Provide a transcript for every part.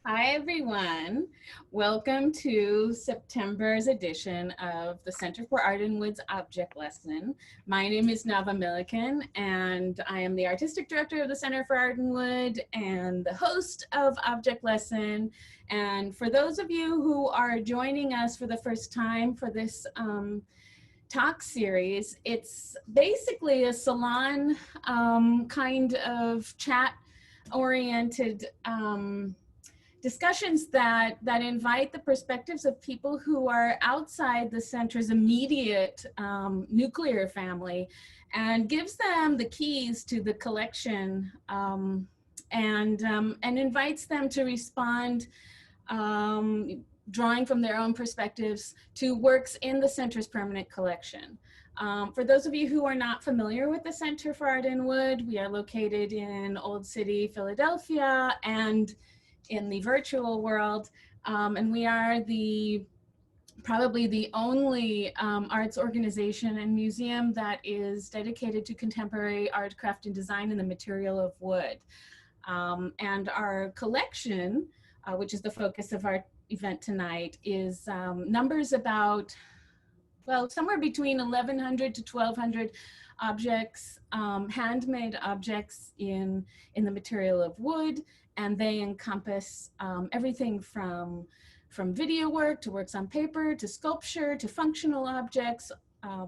Hi, everyone. Welcome to September's edition of the Center for Art and Wood's Object Lesson. My name is Nava Milliken, and I am the Artistic Director of the Center for Art and Wood and the host of Object Lesson. And for those of you who are joining us for the first time for this talk series, it's basically a salon kind of chat-oriented discussions that invite the perspectives of people who are outside the center's immediate nuclear family and gives them the keys to the collection and invites them to respond drawing from their own perspectives to works in the center's permanent collection. For those of you who are not familiar with the Center for Art and Wood, we are located in Old City, Philadelphia, and in the virtual world, and we are probably the only arts organization and museum that is dedicated to contemporary art, craft, and design in the material of wood. And our collection, which is the focus of our event tonight, is numbers about, well, somewhere between 1,100 to 1,200 objects, handmade objects in the material of wood, and they encompass everything from video work to works on paper to sculpture to functional objects,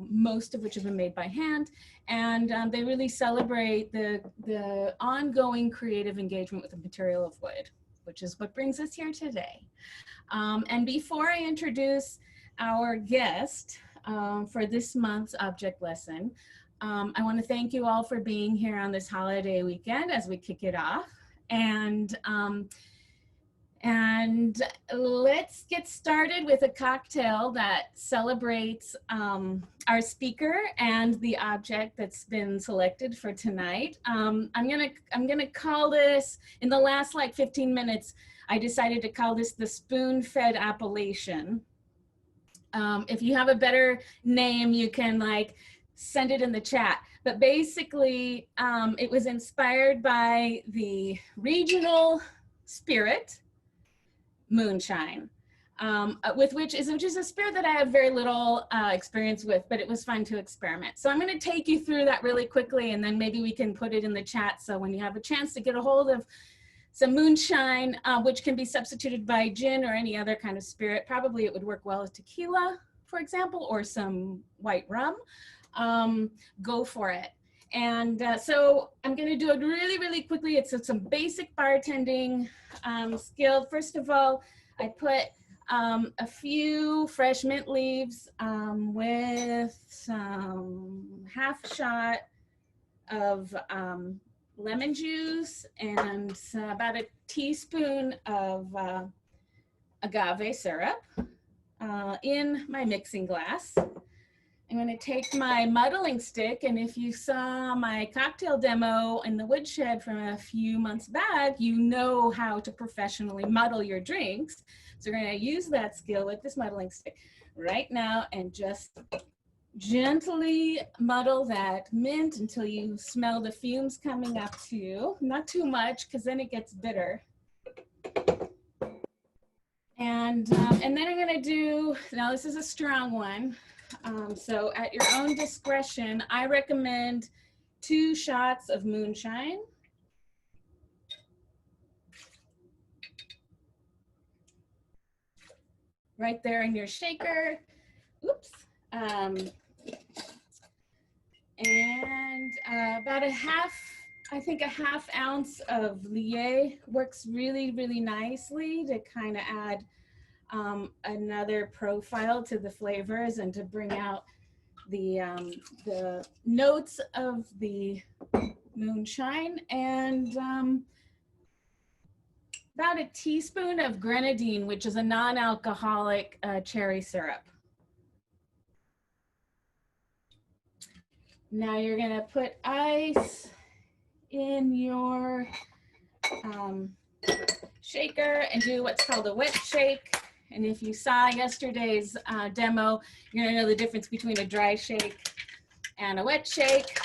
most of which have been made by hand, and they really celebrate the ongoing creative engagement with the material of wood, which is what brings us here today. And before I introduce our guest for this month's object lesson, I want to thank you all for being here on this holiday weekend as we kick it off. And let's get started with a cocktail that celebrates our speaker and the object that's been selected for tonight. I'm gonna call this, in the last like 15 minutes, I decided to call this the Spoon Fed Appellation. If you have a better name, you can like send it in the chat. But basically, it was inspired by the regional spirit, moonshine, which is a spirit that I have very little experience with, but it was fun to experiment. So I'm going to take you through that really quickly, and then maybe we can put it in the chat. So when you have a chance to get a hold of some moonshine, which can be substituted by gin or any other kind of spirit, probably it would work well with tequila, for example, or some white rum. Go for it. And so I'm going to do it really, really quickly. It's some basic bartending skill. First of all, I put a few fresh mint leaves with some half shot of lemon juice and about a teaspoon of agave syrup in my mixing glass. I'm going to take my muddling stick, and if you saw my cocktail demo in the woodshed from a few months back, you know how to professionally muddle your drinks. So we're going to use that skill with this muddling stick right now and just gently muddle that mint until you smell the fumes coming up to you. Not too much, because then it gets bitter. And then I'm going to do, now this is a strong one. So at your own discretion, I recommend 2 shots of moonshine. Right there in your shaker. Oops. And about a half ounce of Lier works really, really nicely to kind of add another profile to the flavors and to bring out the notes of the moonshine, and about a teaspoon of grenadine, which is a non-alcoholic cherry syrup. Now you're gonna put ice in your shaker and do what's called a wet shake. And if you saw yesterday's demo, you're gonna know the difference between a dry shake and a wet shake.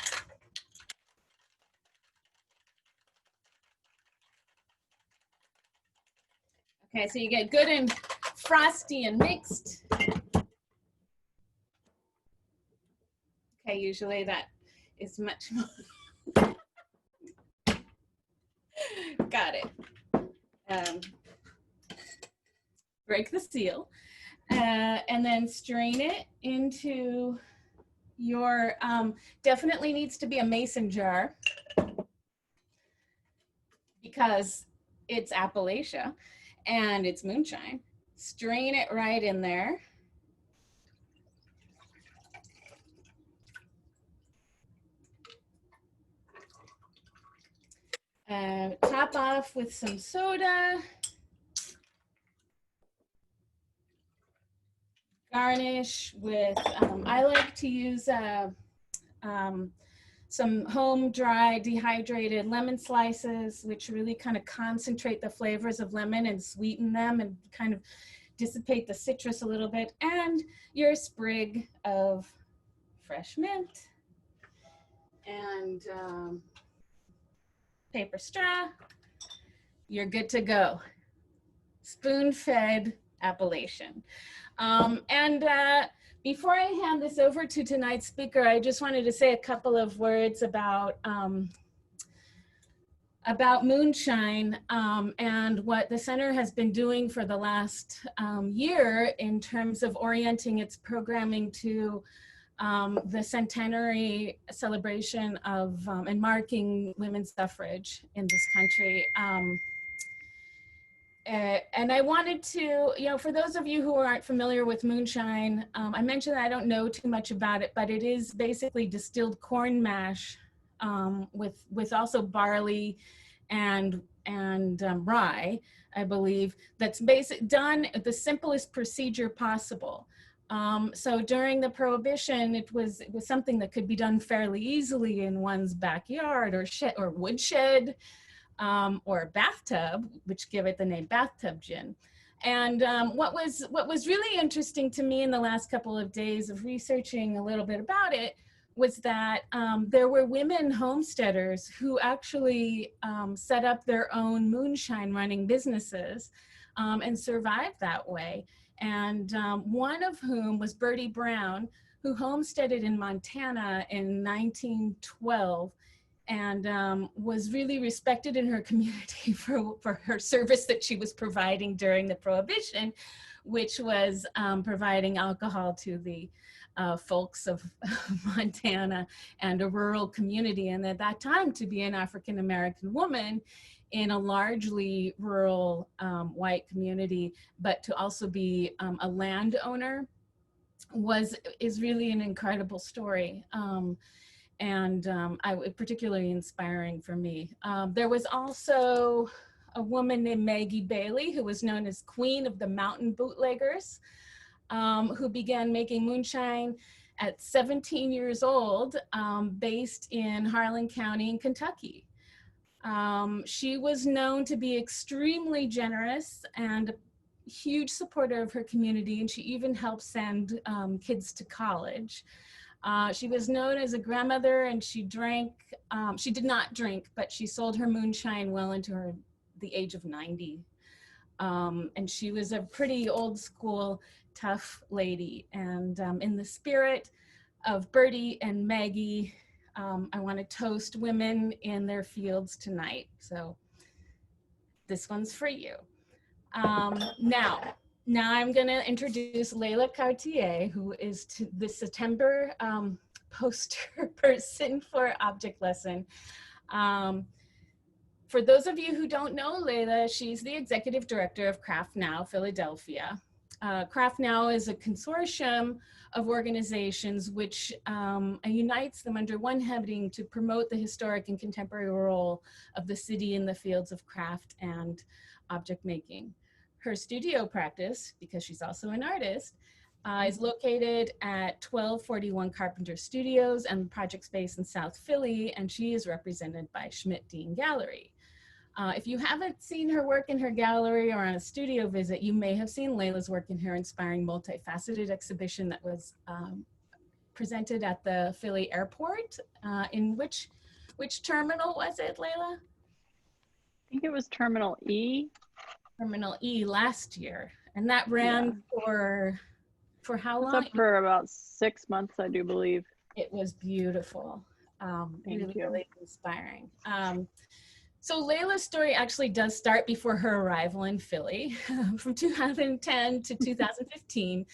Okay, so you get good and frosty and mixed. Okay, usually that is much more. Got it. Break the seal, and then strain it into your, definitely needs to be a mason jar because it's Appalachia and it's moonshine. Strain it right in there. Top off with some soda. Garnish with, I like to use some home dry dehydrated lemon slices, which really kind of concentrate the flavors of lemon and sweeten them and kind of dissipate the citrus a little bit, and your sprig of fresh mint and paper straw. You're good to go. Spoon Fed Appellation. Before I hand this over to tonight's speaker, I just wanted to say a couple of words about moonshine and what the center has been doing for the last year in terms of orienting its programming to the centenary celebration of and marking women's suffrage in this country. And I wanted to, for those of you who aren't familiar with moonshine, I mentioned that I don't know too much about it, but it is basically distilled corn mash with also barley and rye, I believe, that's done the simplest procedure possible. So during the Prohibition, it was something that could be done fairly easily in one's backyard or shed or woodshed. Or bathtub, which give it the name bathtub gin. And what was really interesting to me in the last couple of days of researching a little bit about it was that there were women homesteaders who actually set up their own moonshine running businesses and survived that way. And one of whom was Bertie Brown, who homesteaded in Montana in 1912. And was really respected in her community for her service that she was providing during the Prohibition, which was providing alcohol to the folks of Montana and a rural community. And at that time, to be an African-American woman in a largely rural white community, but to also be a landowner is really an incredible story. Particularly inspiring for me. There was also a woman named Maggie Bailey, who was known as Queen of the Mountain Bootleggers, who began making moonshine at 17 years old, based in Harlan County in Kentucky. She was known to be extremely generous and a huge supporter of her community, and she even helped send kids to college. She was known as a grandmother, and she did not drink, but she sold her moonshine well into the age of 90. And she was a pretty old school, tough lady. And in the spirit of Bertie and Maggie, I want to toast women in their fields tonight. So this one's for you. Now I'm going to introduce Leila Cartier, who is the September poster person for Object Lesson. For those of you who don't know Leila, she's the executive director of CraftNOW Philadelphia. CraftNOW is a consortium of organizations which unites them under one heading to promote the historic and contemporary role of the city in the fields of craft and object making. Her studio practice, because she's also an artist, is located at 1241 Carpenter Studios and Project Space in South Philly, and she is represented by SchmidtDean Gallery. If you haven't seen her work in her gallery or on a studio visit, you may have seen Leila's work in her inspiring multifaceted exhibition that was presented at the Philly airport. In which terminal was it, Leila? I think it was Terminal E. Terminal E last year, and that ran for how It's long? up for about 6 months, I do believe. It was beautiful. Thank you. Really inspiring. So Leila's story actually does start before her arrival in Philly. From 2010 to 2015,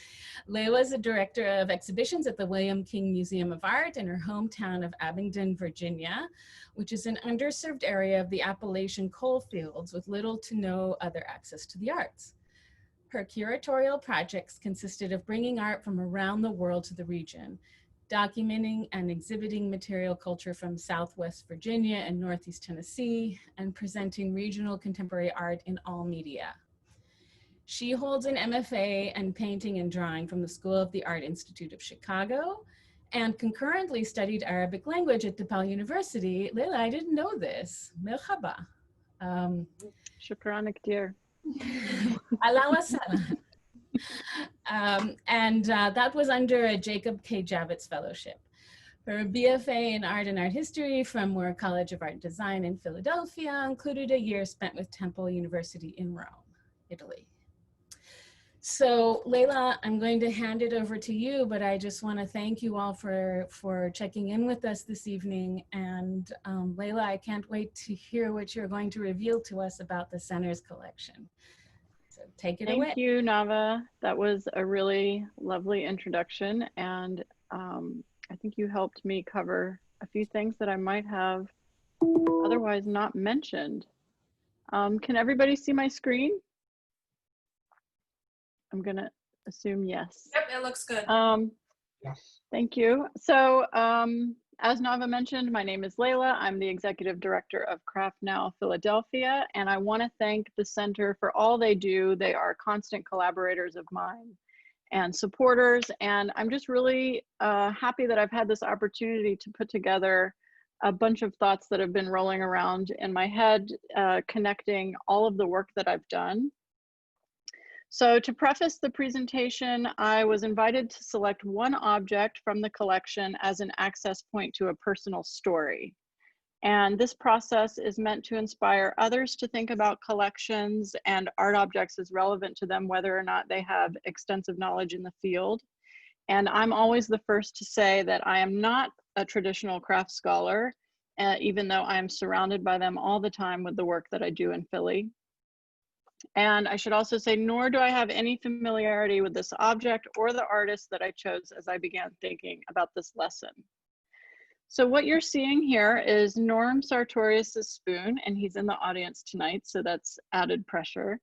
Leila is the director of exhibitions at the William King Museum of Art in her hometown of Abingdon, Virginia, which is an underserved area of the Appalachian coal fields with little to no other access to the arts. Her curatorial projects consisted of bringing art from around the world to the region, documenting and exhibiting material culture from Southwest Virginia and Northeast Tennessee, and presenting regional contemporary art in all media. She holds an MFA in painting and drawing from the School of the Art Institute of Chicago, and concurrently studied Arabic language at DePaul University. Leila, I didn't know this. Merhaba. Shukran Akhtir. Ahlan wa sahlan. That was under a Jacob K. Javits Fellowship. Her BFA in Art and Art History from Moore College of Art and Design in Philadelphia included a year spent with Temple University in Rome, Italy. So Leila, I'm going to hand it over to you, but I just want to thank you all for checking in with us this evening. And Leila, I can't wait to hear what you're going to reveal to us about the center's collection. So take it away. Thank you, Nava. That was a really lovely introduction, and I think you helped me cover a few things that I might have otherwise not mentioned. Can everybody see my screen? I'm gonna assume yes. Yep, it looks good. Yes. Thank you. So as Nava mentioned, my name is Leila. I'm the Executive Director of CraftNOW Philadelphia, and I want to thank the Center for all they do. They are constant collaborators of mine and supporters, and I'm just really happy that I've had this opportunity to put together a bunch of thoughts that have been rolling around in my head, connecting all of the work that I've done. So to preface the presentation, I was invited to select one object from the collection as an access point to a personal story. And this process is meant to inspire others to think about collections and art objects as relevant to them, whether or not they have extensive knowledge in the field. And I'm always the first to say that I am not a traditional craft scholar, even though I am surrounded by them all the time with the work that I do in Philly. And I should also say, nor do I have any familiarity with this object or the artist that I chose as I began thinking about this lesson. So what you're seeing here is Norm Sartorius's spoon, and he's in the audience tonight, so that's added pressure.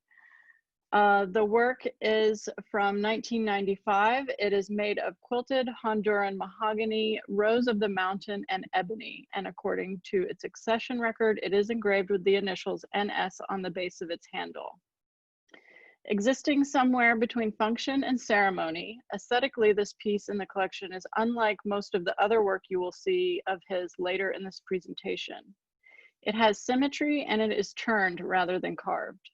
The work is from 1995. It is made of quilted Honduran mahogany, rose of the mountain, and ebony. And according to its accession record, it is engraved with the initials NS on the base of its handle. Existing somewhere between function and ceremony, aesthetically, this piece in the collection is unlike most of the other work you will see of his later in this presentation. It has symmetry and it is turned rather than carved.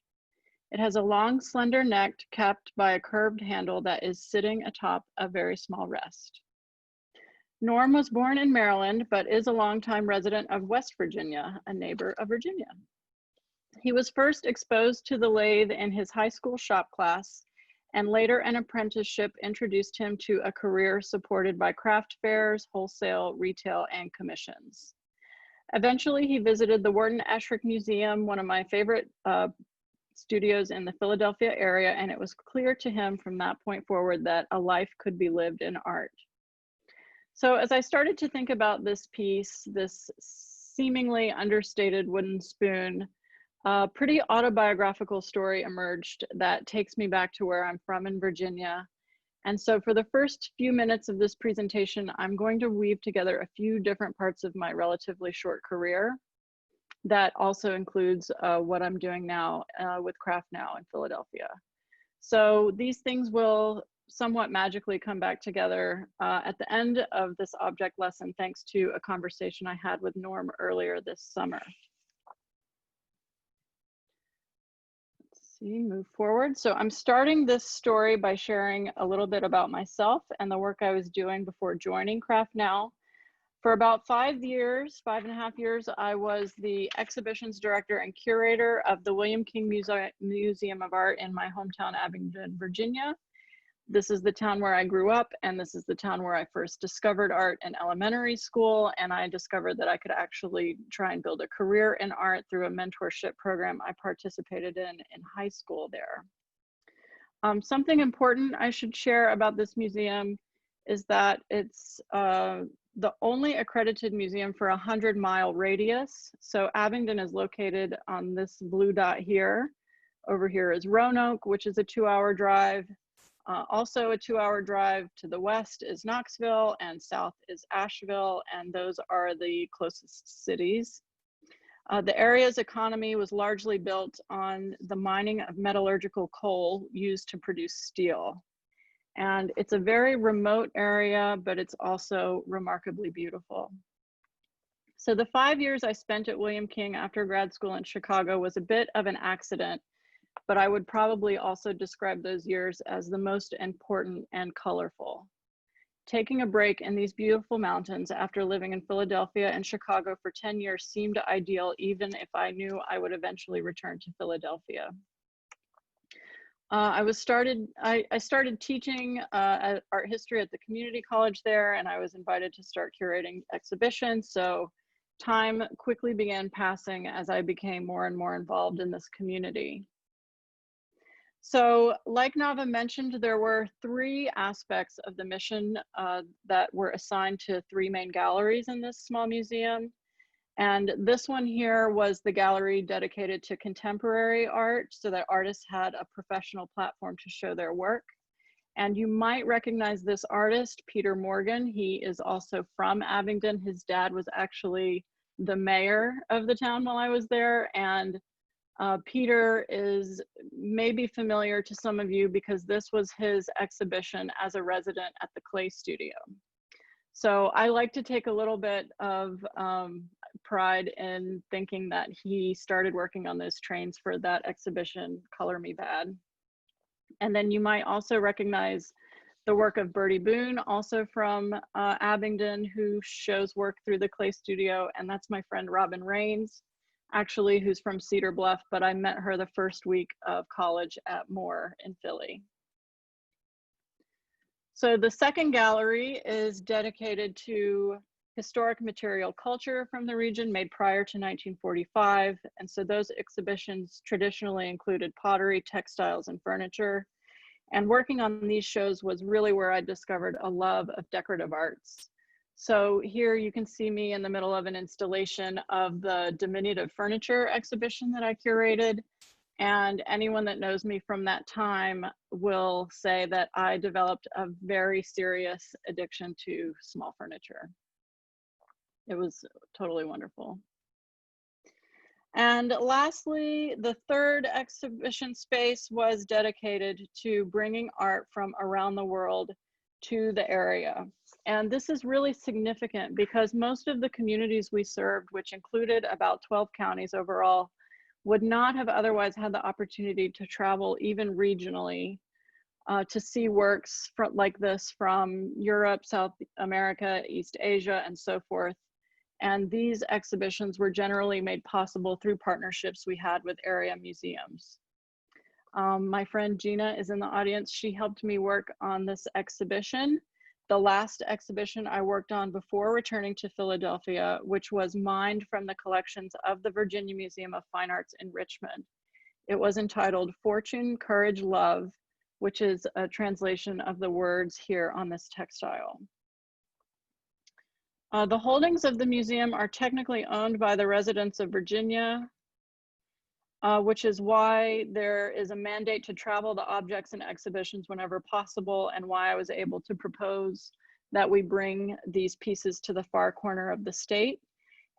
It has a long, slender neck capped by a curved handle that is sitting atop a very small rest. Norm was born in Maryland, but is a longtime resident of West Virginia, a neighbor of Virginia. He was first exposed to the lathe in his high school shop class, and later an apprenticeship introduced him to a career supported by craft fairs, wholesale, retail, and commissions. Eventually, he visited the Wharton Esherick Museum, one of my favorite studios in the Philadelphia area, and it was clear to him from that point forward that a life could be lived in art. So as I started to think about this piece, this seemingly understated wooden spoon, a pretty autobiographical story emerged that takes me back to where I'm from in Virginia. And so for the first few minutes of this presentation, I'm going to weave together a few different parts of my relatively short career. That also includes what I'm doing now with CraftNOW in Philadelphia. So these things will somewhat magically come back together at the end of this object lesson, thanks to a conversation I had with Norm earlier this summer. Move forward. So I'm starting this story by sharing a little bit about myself and the work I was doing before joining CraftNOW. For about 5.5 years, I was the exhibitions director and curator of the William King Museum of Art in my hometown, Abingdon, Virginia. This is the town where I grew up, and this is the town where I first discovered art in elementary school, and I discovered that I could actually try and build a career in art through a mentorship program I participated in high school there. Something important I should share about this museum is that it's the only accredited museum for a 100-mile radius. So Abingdon is located on this blue dot here. Over here is Roanoke, which is a 2-hour drive. Also a 2-hour drive to the west is Knoxville, and south is Asheville, and those are the closest cities. The area's economy was largely built on the mining of metallurgical coal used to produce steel. And it's a very remote area, but it's also remarkably beautiful. So the 5 years I spent at William King after grad school in Chicago was a bit of an accident, but I would probably also describe those years as the most important and colorful. Taking a break in these beautiful mountains after living in Philadelphia and Chicago for 10 years seemed ideal, even if I knew I would eventually return to Philadelphia. I started teaching art history at the community college there, and I was invited to start curating exhibitions. So time quickly began passing as I became more and more involved in this community. So like Nava mentioned, there were 3 aspects of the mission that were assigned to 3 main galleries in this small museum. And this one here was the gallery dedicated to contemporary art, so that artists had a professional platform to show their work. And you might recognize this artist, Peter Morgan. He is also from Abingdon. His dad was actually the mayor of the town while I was there. And Peter is maybe familiar to some of you because this was his exhibition as a resident at the Clay Studio. So I like to take a little bit of pride in thinking that he started working on those trains for that exhibition, Color Me Bad. And then you might also recognize the work of Bertie Boone, also from Abingdon, who shows work through the Clay Studio. And that's my friend Robin Rains, actually, who's from Cedar Bluff, but I met her the first week of college at Moore in Philly. So the second gallery is dedicated to historic material culture from the region made prior to 1945. And so those exhibitions traditionally included pottery, textiles, and furniture. And working on these shows was really where I discovered a love of decorative arts. So here you can see me in the middle of an installation of the diminutive furniture exhibition that I curated. And anyone that knows me from that time will say that I developed a very serious addiction to small furniture. It was totally wonderful. And lastly, the third exhibition space was dedicated to bringing art from around the world to the area. And this is really significant because most of the communities we served, which included about 12 counties overall, would not have otherwise had the opportunity to travel even regionally to see works like this from Europe, South America, East Asia, and so forth. And these exhibitions were generally made possible through partnerships we had with area museums. My friend Gina is in the audience. She helped me work on this exhibition, the last exhibition I worked on before returning to Philadelphia, which was mined from the collections of the Virginia Museum of Fine Arts in Richmond. It was entitled Fortune, Courage, Love, which is a translation of the words here on this textile. The holdings of the museum are technically owned by the residents of Virginia, which is why there is a mandate to travel the objects and exhibitions whenever possible, and why I was able to propose that we bring these pieces to the far corner of the state.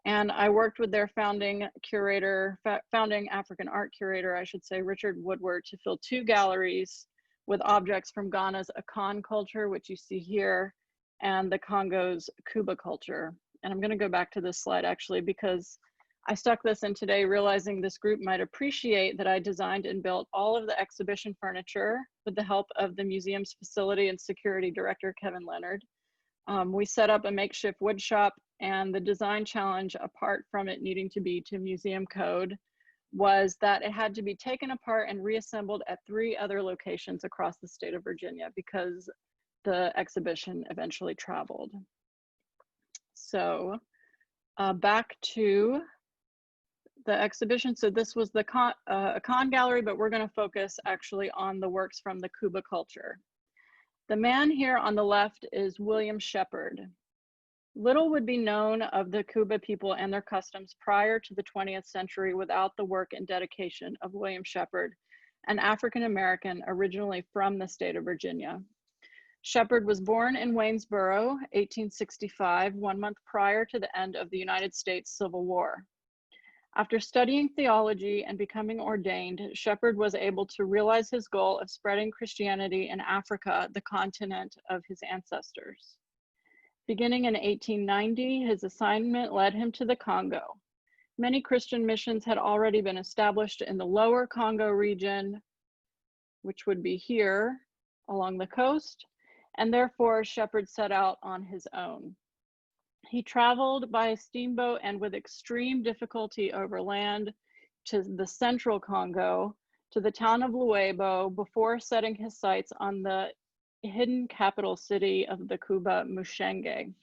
And I worked with their founding curator, founding African art curator, I should say, Richard Woodward, to fill 2 galleries with objects from Ghana's Akan culture, which you see here, and the Congo's Cuba culture. And I'm going to go back to this slide actually, because I stuck this in today realizing this group might appreciate that I designed and built all of the exhibition furniture with the help of the museum's facility and security director, Kevin Leonard. We set up a makeshift wood shop, and the design challenge, apart from it needing to be to museum code, was that it had to be taken apart and reassembled at 3 other locations across the state of Virginia because the exhibition eventually traveled. So back to the exhibition. So this was the con gallery, but we're going to focus actually on the works from the Cuba culture. The man here on the left is William Shepherd. Little would be known of the Cuba people and their customs prior to the 20th century without the work and dedication of William Shepherd, an African-American originally from the state of Virginia. Shepherd was born in Waynesboro, 1865, 1 month prior to the end of the United States Civil War. After studying theology and becoming ordained, Shepherd was able to realize his goal of spreading Christianity in Africa, the continent of his ancestors. Beginning in 1890, his assignment led him to the Congo. Many Christian missions had already been established in the lower Congo region, which would be here along the coast, and therefore Shepherd set out on his own. He traveled by steamboat and with extreme difficulty over land to the central Congo, to the town of Luebo, before setting his sights on the hidden capital city of the Cuba, Mushenge.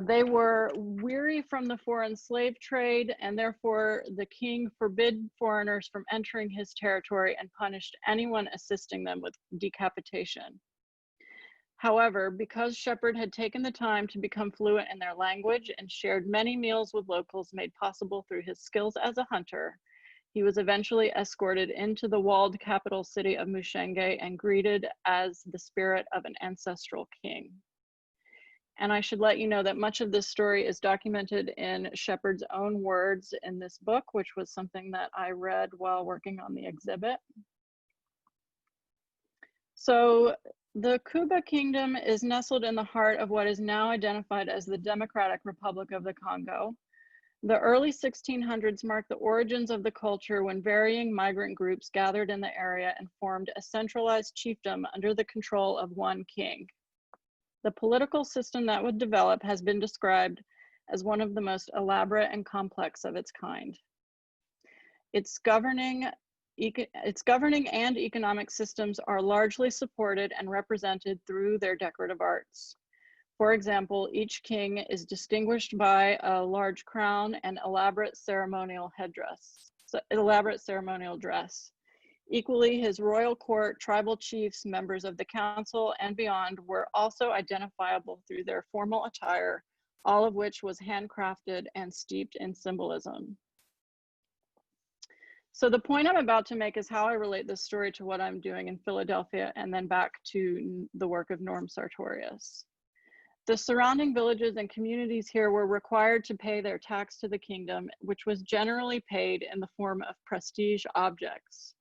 They were weary from the foreign slave trade, and therefore the king forbid foreigners from entering his territory and punished anyone assisting them with decapitation. However, because Shepherd had taken the time to become fluent in their language and shared many meals with locals made possible through his skills as a hunter, he was eventually escorted into the walled capital city of Mushenge and greeted as the spirit of an ancestral king. And I should let you know that much of this story is documented in Shepherd's own words in this book, which was something that I read while working on the exhibit. So the Cuba Kingdom is nestled in the heart of what is now identified as the Democratic Republic of the Congo. The early 1600s marked the origins of the culture when varying migrant groups gathered in the area and formed a centralized chiefdom under the control of one king. The political system that would develop has been described as one of the most elaborate and complex of its kind. Its governing and economic systems are largely supported and represented through their decorative arts. For example, each king is distinguished by a large crown and elaborate ceremonial dress. Equally, his royal court, tribal chiefs, members of the council, and beyond were also identifiable through their formal attire, all of which was handcrafted and steeped in symbolism. So the point I'm about to make is how I relate this story to what I'm doing in Philadelphia and then back to the work of Norm Sartorius. The surrounding villages and communities here were required to pay their tax to the kingdom, which was generally paid in the form of prestige objects.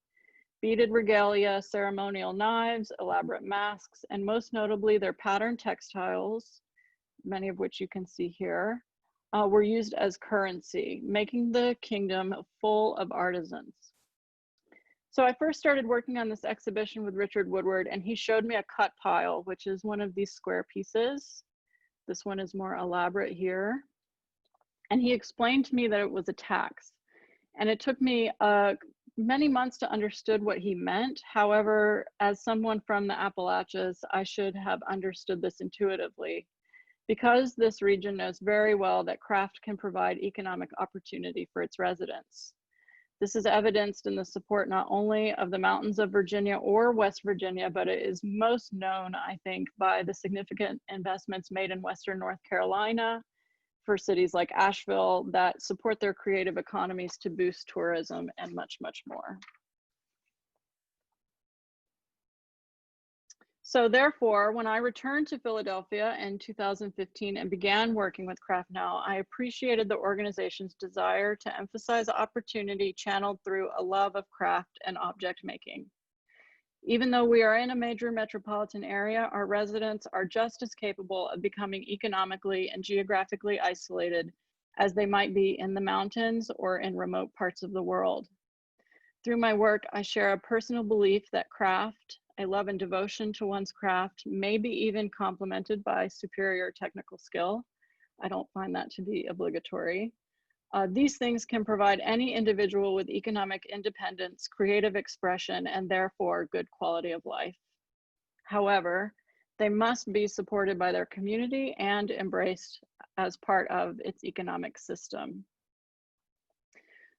Beaded regalia, ceremonial knives, elaborate masks, and most notably their patterned textiles, many of which you can see here, were used as currency, making the kingdom full of artisans. So I first started working on this exhibition with Richard Woodward, and he showed me a cut pile, which is one of these square pieces. This one is more elaborate here. And he explained to me that it was a tax. And it took me many months to understand what he meant. However, as someone from the Appalachians, I should have understood this intuitively, because this region knows very well that craft can provide economic opportunity for its residents. This is evidenced in the support not only of the mountains of Virginia or West Virginia, but it is most known, I think, by the significant investments made in Western North Carolina for cities like Asheville that support their creative economies to boost tourism and much, much more. So therefore, when I returned to Philadelphia in 2015 and began working with CraftNOW, I appreciated the organization's desire to emphasize opportunity channeled through a love of craft and object making. Even though we are in a major metropolitan area, our residents are just as capable of becoming economically and geographically isolated as they might be in the mountains or in remote parts of the world. Through my work, I share a personal belief that craft, a love and devotion to one's craft, maybe even complemented by superior technical skill. I don't find that to be obligatory. These things can provide any individual with economic independence, creative expression, and therefore good quality of life. However, they must be supported by their community and embraced as part of its economic system.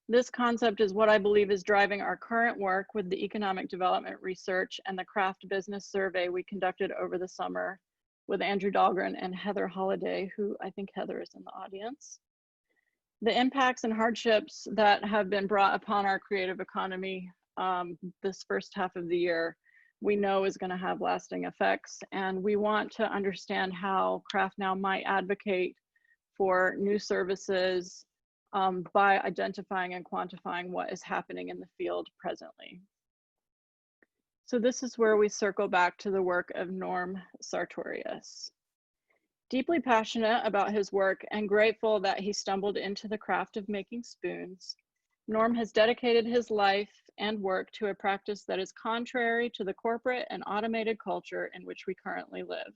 This concept is what I believe is driving our current work with the economic development research and the craft business survey we conducted over the summer with Andrew Dahlgren and Heather Holliday, who I think Heather is in the audience. The impacts and hardships that have been brought upon our creative economy this first half of the year, we know is going to have lasting effects, and we want to understand how CraftNOW might advocate for new services by identifying and quantifying what is happening in the field presently. So this is where we circle back to the work of Norm Sartorius. Deeply passionate about his work and grateful that he stumbled into the craft of making spoons, Norm has dedicated his life and work to a practice that is contrary to the corporate and automated culture in which we currently live.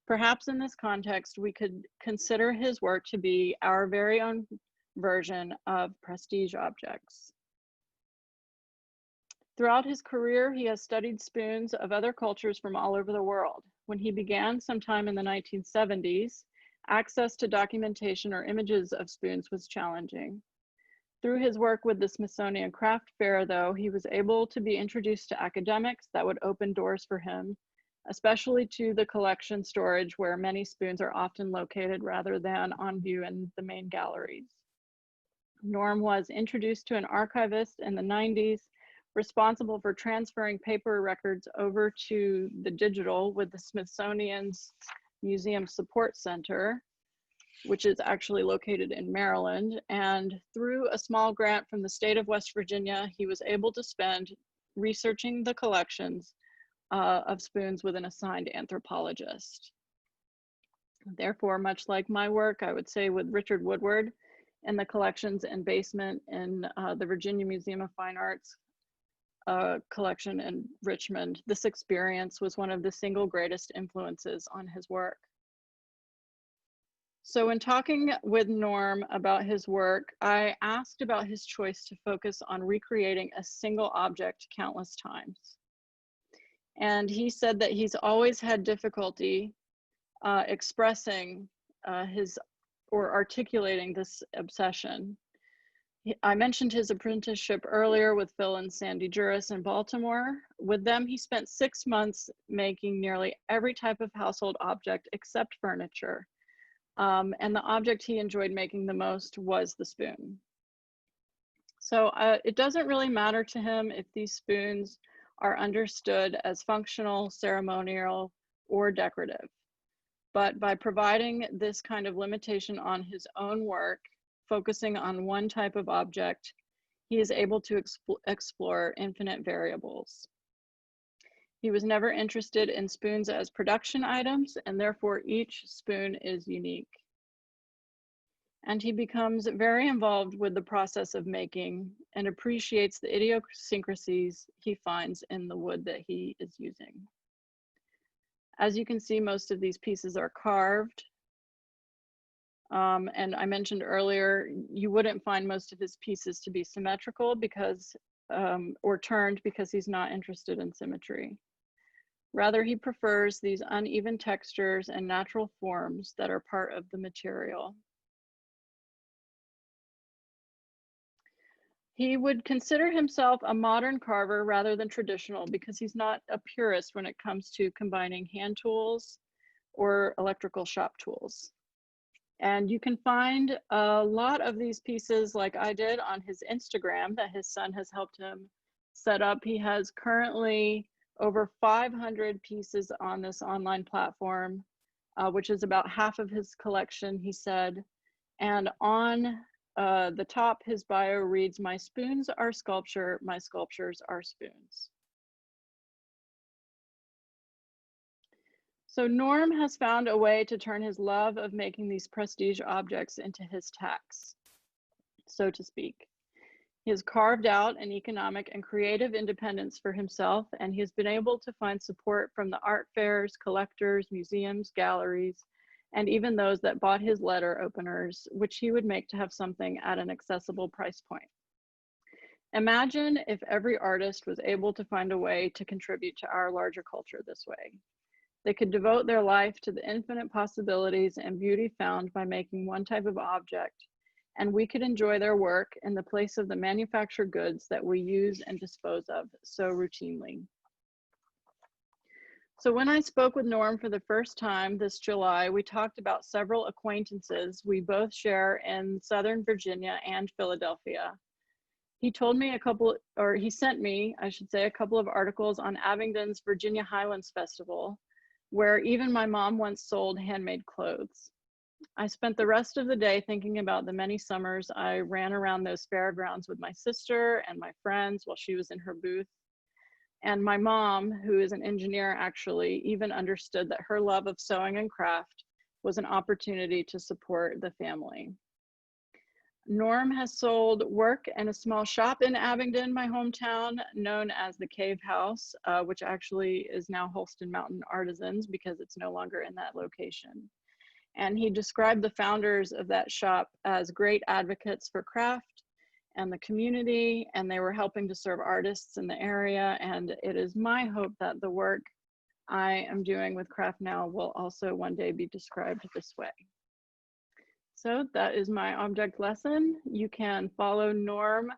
Perhaps in this context, we could consider his work to be our very own version of prestige objects. Throughout his career, he has studied spoons of other cultures from all over the world. When he began sometime in the 1970s, access to documentation or images of spoons was challenging. Through his work with the Smithsonian Craft Fair, though, he was able to be introduced to academics that would open doors for him, especially to the collection storage where many spoons are often located rather than on view in the main galleries. Norm was introduced to an archivist in the 90s, responsible for transferring paper records over to the digital with the Smithsonian's Museum Support Center, which is actually located in Maryland. And through a small grant from the state of West Virginia, he was able to spend researching the collections of spoons with an assigned anthropologist. Therefore, much like my work, I would say with Richard Woodward in the collections and basement in the Virginia Museum of Fine Arts collection in Richmond, this experience was one of the single greatest influences on his work. So in talking with Norm about his work, I asked about his choice to focus on recreating a single object countless times. And he said that he's always had difficulty expressing or articulating this obsession. I mentioned his apprenticeship earlier with Phil and Sandy Juris in Baltimore. With them, he spent 6 months making nearly every type of household object except furniture. And the object he enjoyed making the most was the spoon. So it doesn't really matter to him if these spoons are understood as functional, ceremonial, or decorative. But by providing this kind of limitation on his own work, focusing on one type of object, he is able to explore infinite variables. He was never interested in spoons as production items, and therefore each spoon is unique. And he becomes very involved with the process of making and appreciates the idiosyncrasies he finds in the wood that he is using. As you can see, most of these pieces are carved. And I mentioned earlier, you wouldn't find most of his pieces to be symmetrical because, or turned because he's not interested in symmetry. Rather, he prefers these uneven textures and natural forms that are part of the material. He would consider himself a modern carver rather than traditional because he's not a purist when it comes to combining hand tools or electrical shop tools. And you can find a lot of these pieces like I did on his Instagram that his son has helped him set up. He has currently over 500 pieces on this online platform, which is about half of his collection, he said. And on the top, his bio reads, "My spoons are sculpture, my sculptures are spoons." So Norm has found a way to turn his love of making these prestige objects into his tax, so to speak. He has carved out an economic and creative independence for himself, and he has been able to find support from the art fairs, collectors, museums, galleries, and even those that bought his letter openers, which he would make to have something at an accessible price point. Imagine if every artist was able to find a way to contribute to our larger culture this way. They could devote their life to the infinite possibilities and beauty found by making one type of object, and we could enjoy their work in the place of the manufactured goods that we use and dispose of so routinely. So when I spoke with Norm for the first time this July, we talked about several acquaintances we both share in Southern Virginia and Philadelphia. He told me he sent me, I should say, a couple of articles on Abingdon's Virginia Highlands Festival, where even my mom once sold handmade clothes. I spent the rest of the day thinking about the many summers I ran around those fairgrounds with my sister and my friends while she was in her booth. And my mom, who is an engineer actually, even understood that her love of sewing and craft was an opportunity to support the family. Norm has sold work in a small shop in Abingdon, my hometown, known as the Cave House, which actually is now Holston Mountain Artisans because it's no longer in that location. And he described the founders of that shop as great advocates for craft and the community, and they were helping to serve artists in the area. And it is my hope that the work I am doing with CraftNOW will also one day be described this way. So that is my object lesson. You can follow Norm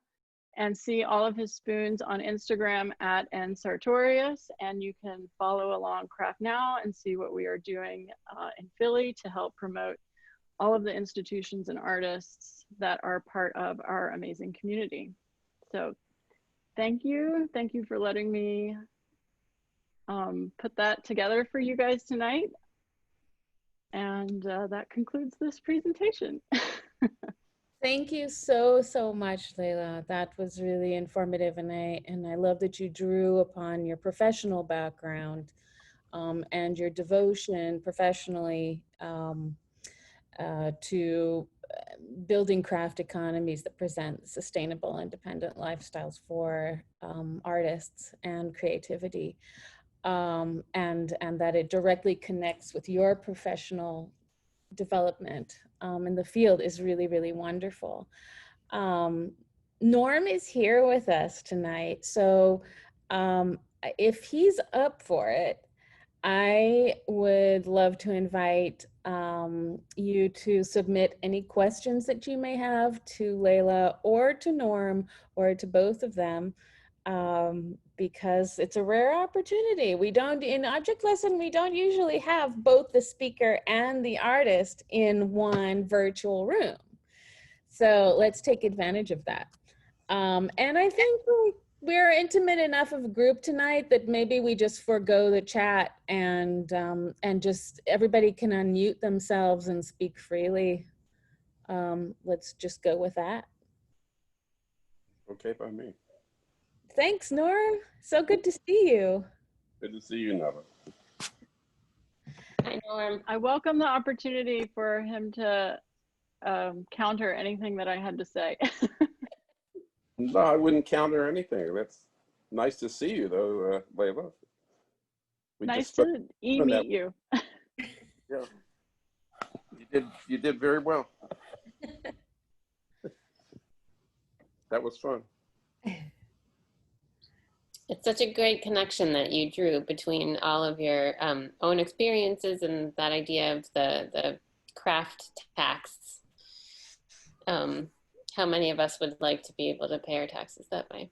and see all of his spoons on Instagram at @nsartorius, and you can follow along CraftNOW and see what we are doing in Philly to help promote all of the institutions and artists that are part of our amazing community. So thank you for letting me put that together for you guys tonight. And that concludes this presentation. Thank you so much, Leila. That was really informative, and I love that you drew upon your professional background and your devotion professionally to building craft economies that present sustainable, independent lifestyles for artists and creativity, and that it directly connects with your professional development in the field is really, really wonderful. Norm is here with us tonight, so if he's up for it, I would love to invite you to submit any questions that you may have to Leila or to Norm or to both of them, because it's a rare opportunity. We don't, in object lesson, we don't usually have both the speaker and the artist in one virtual room. So let's take advantage of that. And I think we're intimate enough of a group tonight that maybe we just forego the chat and just everybody can unmute themselves and speak freely. Let's just go with that. Okay by me. Thanks, Norm. So good to see you. Good to see you, Nava. Hi, Norm. I welcome the opportunity for him to counter anything that I had to say. No, I wouldn't counter anything. That's nice to see you, though, Leila. Nice to meet you. Yeah, you did very well. That was fun. It's such a great connection that you drew between all of your own experiences and that idea of the craft tax. How many of us would like to be able to pay our taxes that way?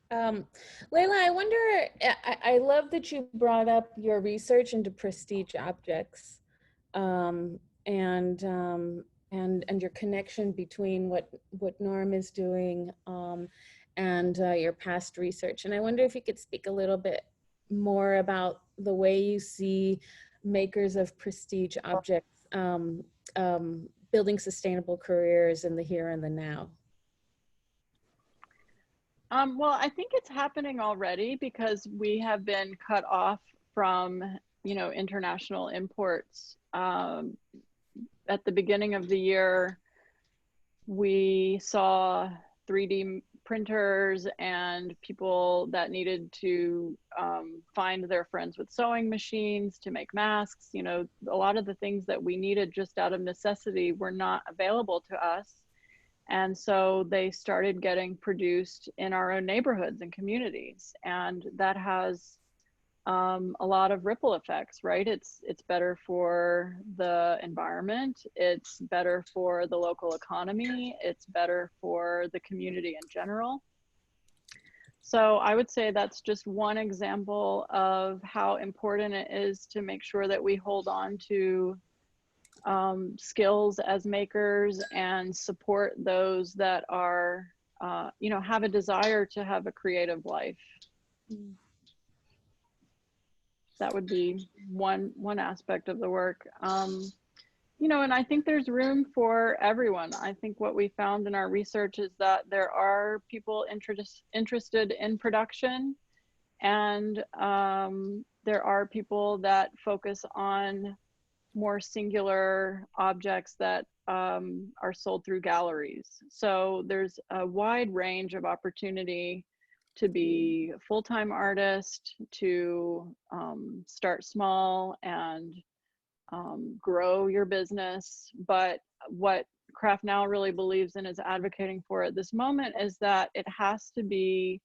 Leila, I wonder, I love that you brought up your research into prestige objects and your connection between what Norm is doing and your past research. And I wonder if you could speak a little bit more about the way you see makers of prestige objects building sustainable careers in the here and the now. Well, I think it's happening already because we have been cut off from, international imports. At the beginning of the year, We saw 3D printers and people that needed to find their friends with sewing machines to make masks. You know, a lot of the things that we needed just out of necessity were not available to us. And so they started getting produced in our own neighborhoods and communities. And that has a lot of ripple effects, right? It's better for the environment. It's better for the local economy. It's better for the community in general. So I would say that's just one example of how important it is to make sure that we hold on to skills as makers and support those that are, you know, have a desire to have a creative life. That would be one aspect of the work. You know, and I think there's room for everyone. I think what we found in our research is that there are people interested in production, and there are people that focus on more singular objects that are sold through galleries. So there's a wide range of opportunity to be a full-time artist, to start small and grow your business. But what CraftNOW really believes in is advocating for at this moment is that it has to be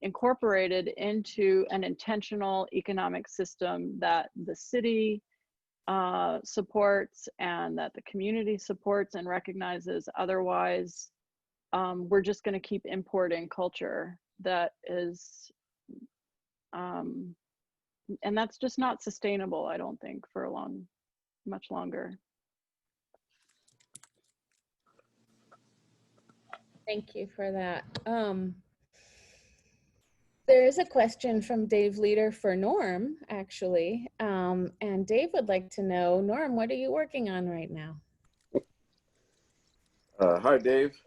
incorporated into an intentional economic system that the city supports and that the community supports and recognizes. Otherwise, we're just going to keep importing culture that is, and that's just not sustainable, I don't think, for much longer. Thank you for that. There is a question from Dave Leader for Norm, actually. And Dave would like to know, Norm, what are you working on right now? Hi, Dave.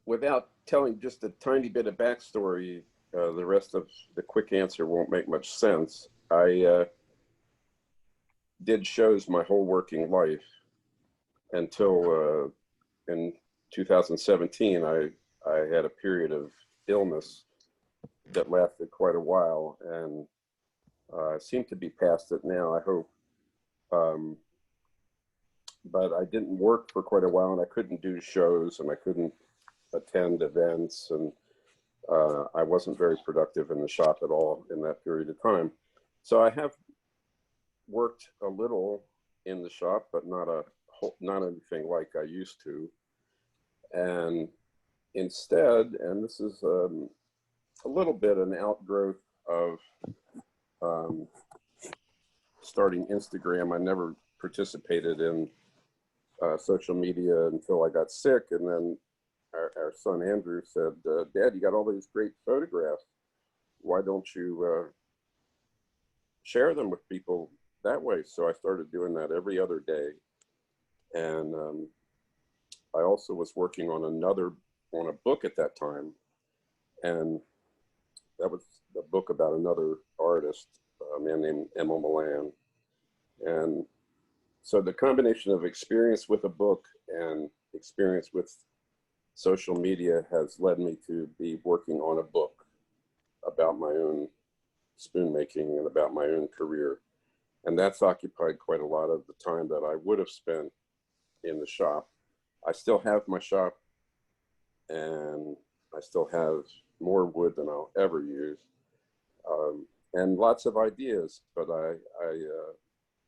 Without telling just a tiny bit of backstory, the rest of the quick answer won't make much sense. I did shows my whole working life until in 2017, I had a period of illness that lasted quite a while, and I seem to be past it now, I hope. But I didn't work for quite a while, and I couldn't do shows, and I couldn't attend events, and I wasn't very productive in the shop at all in that period of time. So I have worked a little in the shop, but not anything like I used to. And instead, and this is a little bit an outgrowth of starting Instagram. I never participated in social media until I got sick, and then our son Andrew said, Dad, you got all these great photographs. Why don't you share them with people that way? So I started doing that every other day. And I also was working on a book at that time. And that was a book about another artist, a man named Emil Milan. And so the combination of experience with a book and experience with social media has led me to be working on a book about my own spoon making and about my own career. And that's occupied quite a lot of the time that I would have spent in the shop. I still have my shop, and I still have more wood than I'll ever use, and lots of ideas, but I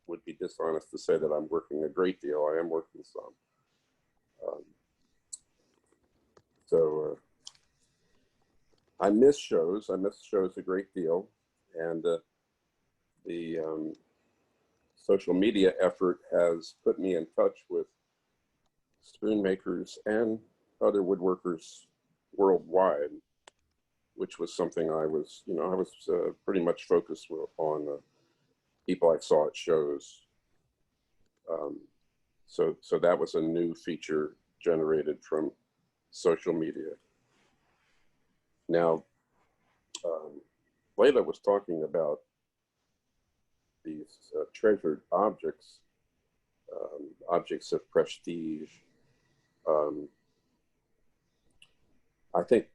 would be dishonest to say that I'm working a great deal. I am working some. So I miss shows. I miss shows a great deal. And the social media effort has put me in touch with spoon makers and other woodworkers worldwide, which was something I was pretty much focused on people I saw at shows. So that was a new feature generated from social media. Now, Leila was talking about these treasured objects objects of prestige. I think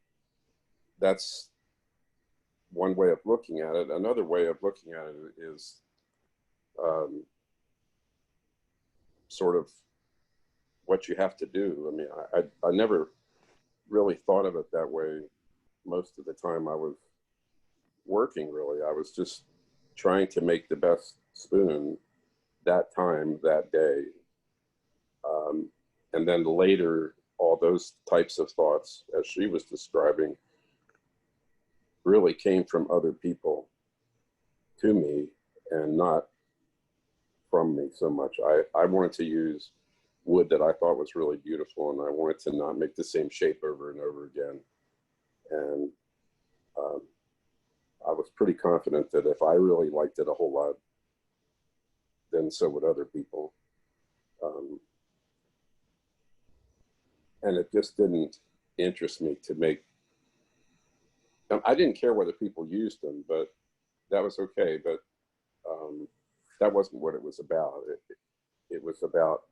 that's one way of looking at it. Another way of looking at it is sort of what you have to do. I mean, I never really thought of it that way most of the time I was working, really. I was just trying to make the best spoon that time, that day. And then later, all those types of thoughts, as she was describing, really came from other people to me and not from me so much. I wanted to use wood that I thought was really beautiful, and I wanted to not make the same shape over and over again. And I was pretty confident that if I really liked it a whole lot, then so would other people. And it just didn't interest me to make, I didn't care whether people used them, but that was okay. But that wasn't what it was about. It was about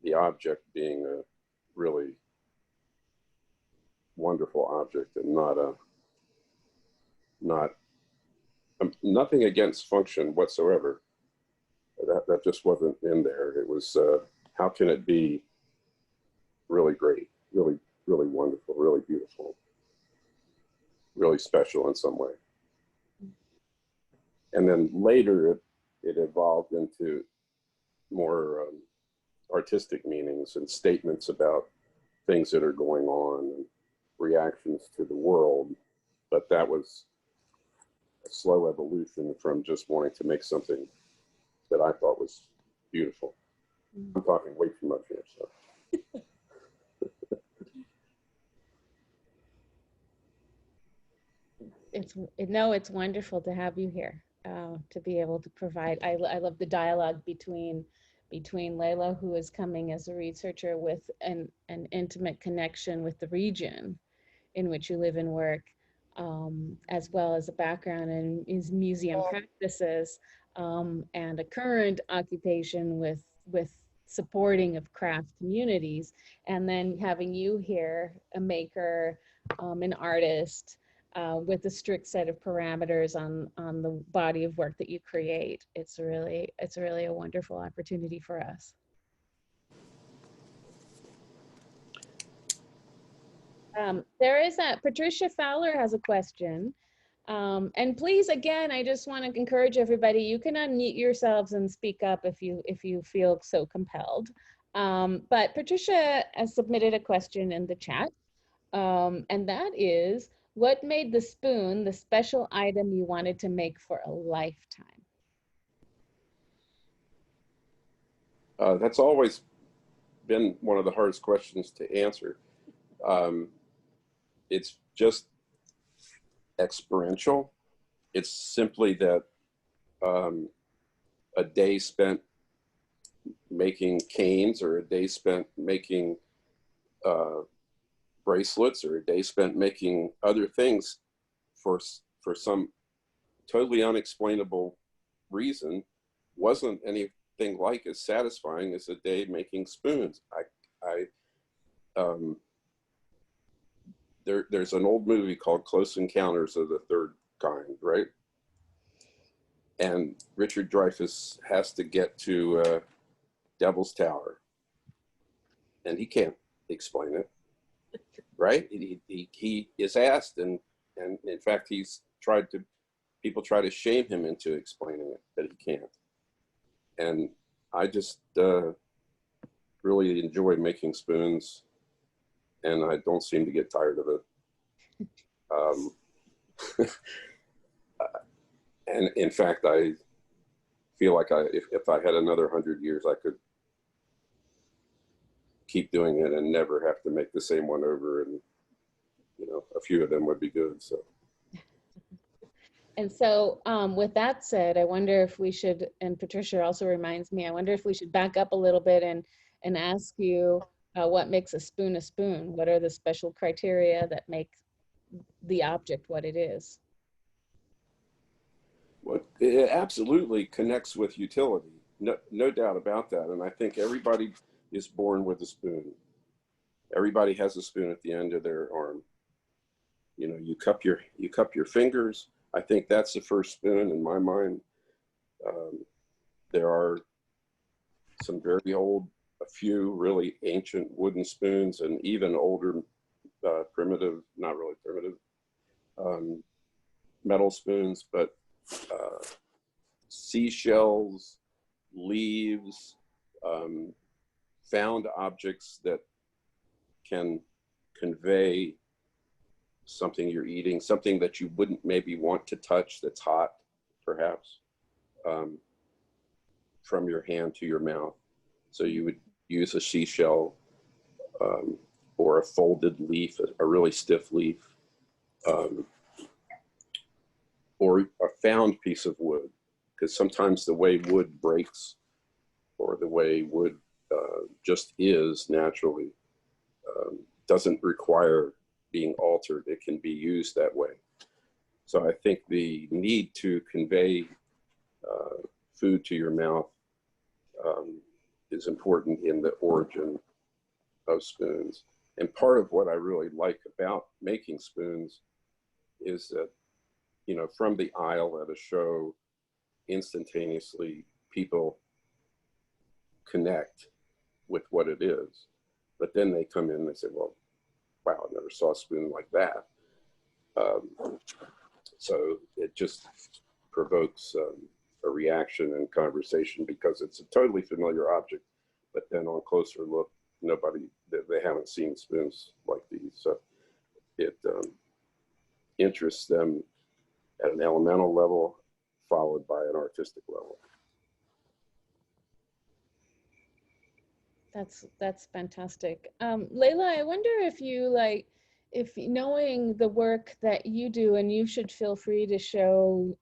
the object being a really wonderful object, and nothing against function whatsoever. That just wasn't in there. It was, how can it be really great, really, really wonderful, really beautiful, really special in some way. And then later it evolved into more artistic meanings and statements about things that are going on and reactions to the world. But that was a slow evolution from just wanting to make something that I thought was beautiful. I'm talking way too much here, so. It's wonderful to have you here, to be able to provide. I love the dialogue between Leila, who is coming as a researcher with an intimate connection with the region in which you live and work, as well as a background in his museum practices, and a current occupation with supporting of craft communities, and then having you here, a maker, an artist, with a strict set of parameters on the body of work that you create. It's really a wonderful opportunity for us. There is Patricia Fowler has a question. And please, again, I just want to encourage everybody, you can unmute yourselves and speak up if you feel so compelled. But Patricia has submitted a question in the chat, and that is, what made the spoon the special item you wanted to make for a lifetime? That's always been one of the hardest questions to answer. It's just experiential. It's simply that a day spent making canes, or a day spent making bracelets, or a day spent making other things for some totally unexplainable reason wasn't anything like as satisfying as a day making spoons. There's an old movie called Close Encounters of the Third Kind, right? And Richard Dreyfuss has to get to Devil's Tower, and he can't explain it, right? He is asked, and in fact, people try to shame him into explaining it, but he can't. And I just really enjoy making spoons, and I don't seem to get tired of it. And in fact, I feel like if I had another 100 years, I could keep doing it and never have to make the same one over, and a few of them would be good. So. And so with that said, I wonder if we should, and Patricia also reminds me, I wonder if we should back up a little bit and ask you what makes a spoon a spoon? What are the special criteria that make the object what it is? Well, it absolutely connects with utility. no doubt about that. And I think everybody is born with a spoon. Everybody has a spoon at the end of their arm. You know, you cup your fingers. I think that's the first spoon in my mind. There are some very old, a few really ancient wooden spoons, and even older, primitive, not really primitive, metal spoons, but seashells, leaves, found objects that can convey something you're eating, something that you wouldn't maybe want to touch that's hot, perhaps, from your hand to your mouth. So you would use a seashell or a folded leaf, a really stiff leaf, or a found piece of wood, because sometimes the way wood breaks or the way wood just is naturally doesn't require being altered. It can be used that way. So I think the need to convey food to your mouth is important in the origin of spoons. And part of what I really like about making spoons is that, you know, from the aisle at a show, instantaneously people connect with what it is. But then they come in and they say, well, wow, I never saw a spoon like that. So it just provokes a reaction and conversation because it's a totally familiar object, but then on closer look, they haven't seen spoons like these. So it interests them at an elemental level, followed by an artistic level. That's fantastic. Leila, I wonder if you if knowing the work that you do, and you should feel free to show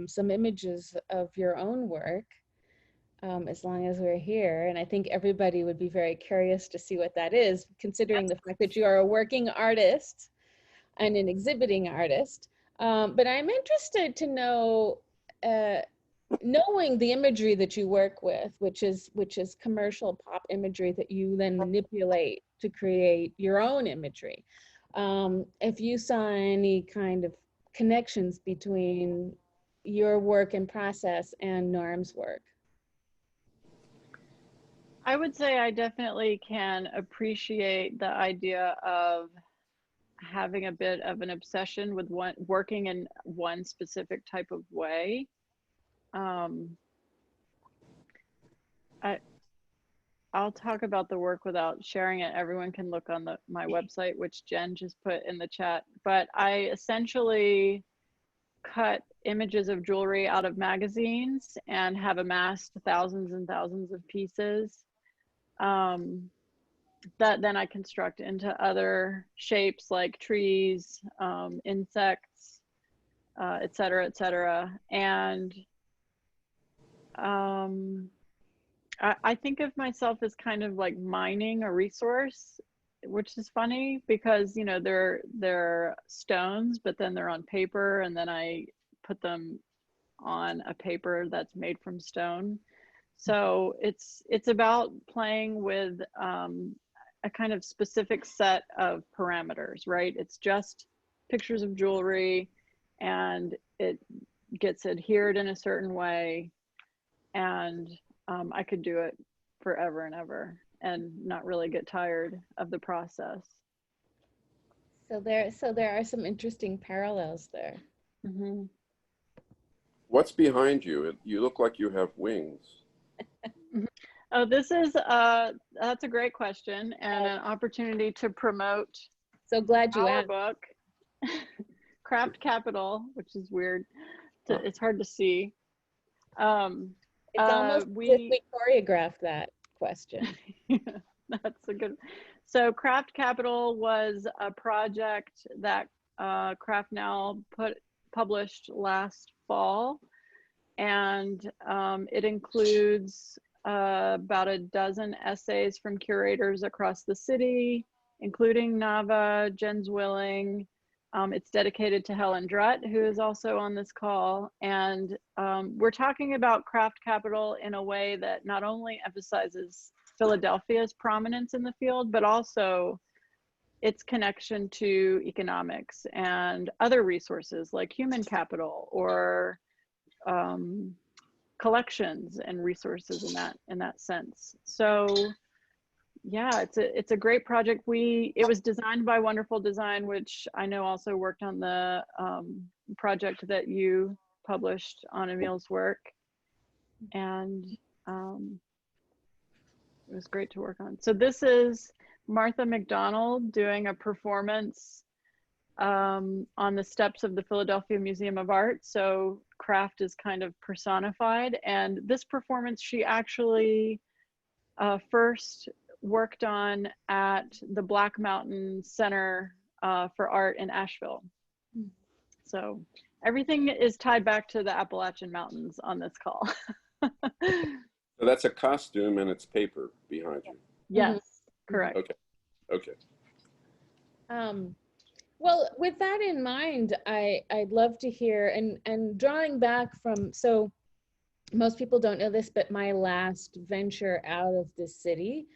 some images of your own work as long as we're here. And I think everybody would be very curious to see what that is, considering the fact that you are a working artist and an exhibiting artist. But I'm interested to know, knowing the imagery that you work with, which is commercial pop imagery that you then manipulate to create your own imagery. If you saw any kind of connections between your work and process and Norm's work. I would say I definitely can appreciate the idea of having a bit of an obsession with working in one specific type of way. I'll talk about the work without sharing it. Everyone can look on my website, which Jen just put in the chat. But I essentially cut images of jewelry out of magazines and have amassed thousands and thousands of pieces that then I construct into other shapes like trees, insects, et cetera, et cetera. And I think of myself as kind of like mining a resource, which is funny because, you know, they're stones, but then they're on paper, and then I put them on a paper that's made from stone. So it's about playing with a kind of specific set of parameters, right? It's just pictures of jewelry, and it gets adhered in a certain way, and I could do it forever and ever and not really get tired of the process. So there are some interesting parallels there. Mm-hmm. What's behind you? You look like you have wings. Oh, this is that's a great question and an opportunity to promote. So glad you our asked. book, Craft Capital, which is weird. It's hard to see. It's almost as if we choreographed that question. That's a good. So Craft Capital was a project that CraftNOW published last fall, and it includes about a dozen essays from curators across the city, including Nava, Jen Zwilling, It's dedicated to Helen Drutt, who is also on this call. And we're talking about craft capital in a way that not only emphasizes Philadelphia's prominence in the field, but also its connection to economics and other resources like human capital or collections and resources in that sense. So yeah, it's a great project. It was designed by Wonderful Design, which I know also worked on the project that you published on Emil's work, and it was great to work on. So this is Martha McDonald doing a performance on the steps of the Philadelphia Museum of Art. So craft is kind of personified, and this performance she actually first worked on at the Black Mountain Center for Art in Asheville. So everything is tied back to the Appalachian Mountains on this call. So that's a costume and it's paper behind you. Yes, correct. Okay, okay. Well, with that in mind, I'd love to hear, and drawing back from, so most people don't know this, but my last venture out of the city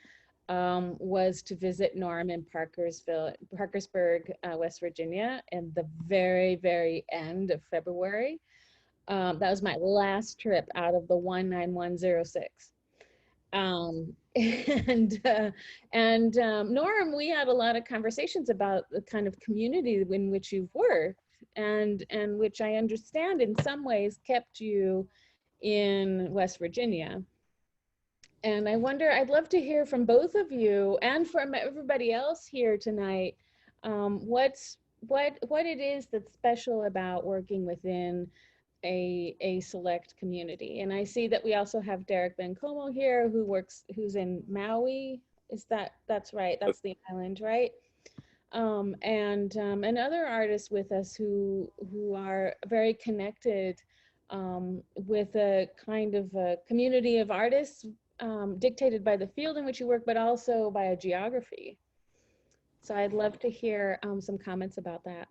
was to visit Norm in Parkersburg, West Virginia, in the very, very end of February. That was my last trip out of the 19106. Norm, we had a lot of conversations about the kind of community in which you've worked, and which I understand in some ways kept you in West Virginia. And I wonder, I'd love to hear from both of you and from everybody else here tonight, what it is that's special about working within a select community. And I see that we also have Derek Bencomo here, who's in Maui. That's right? That's the island, right? And other artists with us who are very connected with a kind of a community of artists dictated by the field in which you work, but also by a geography. So I'd love to hear some comments about that.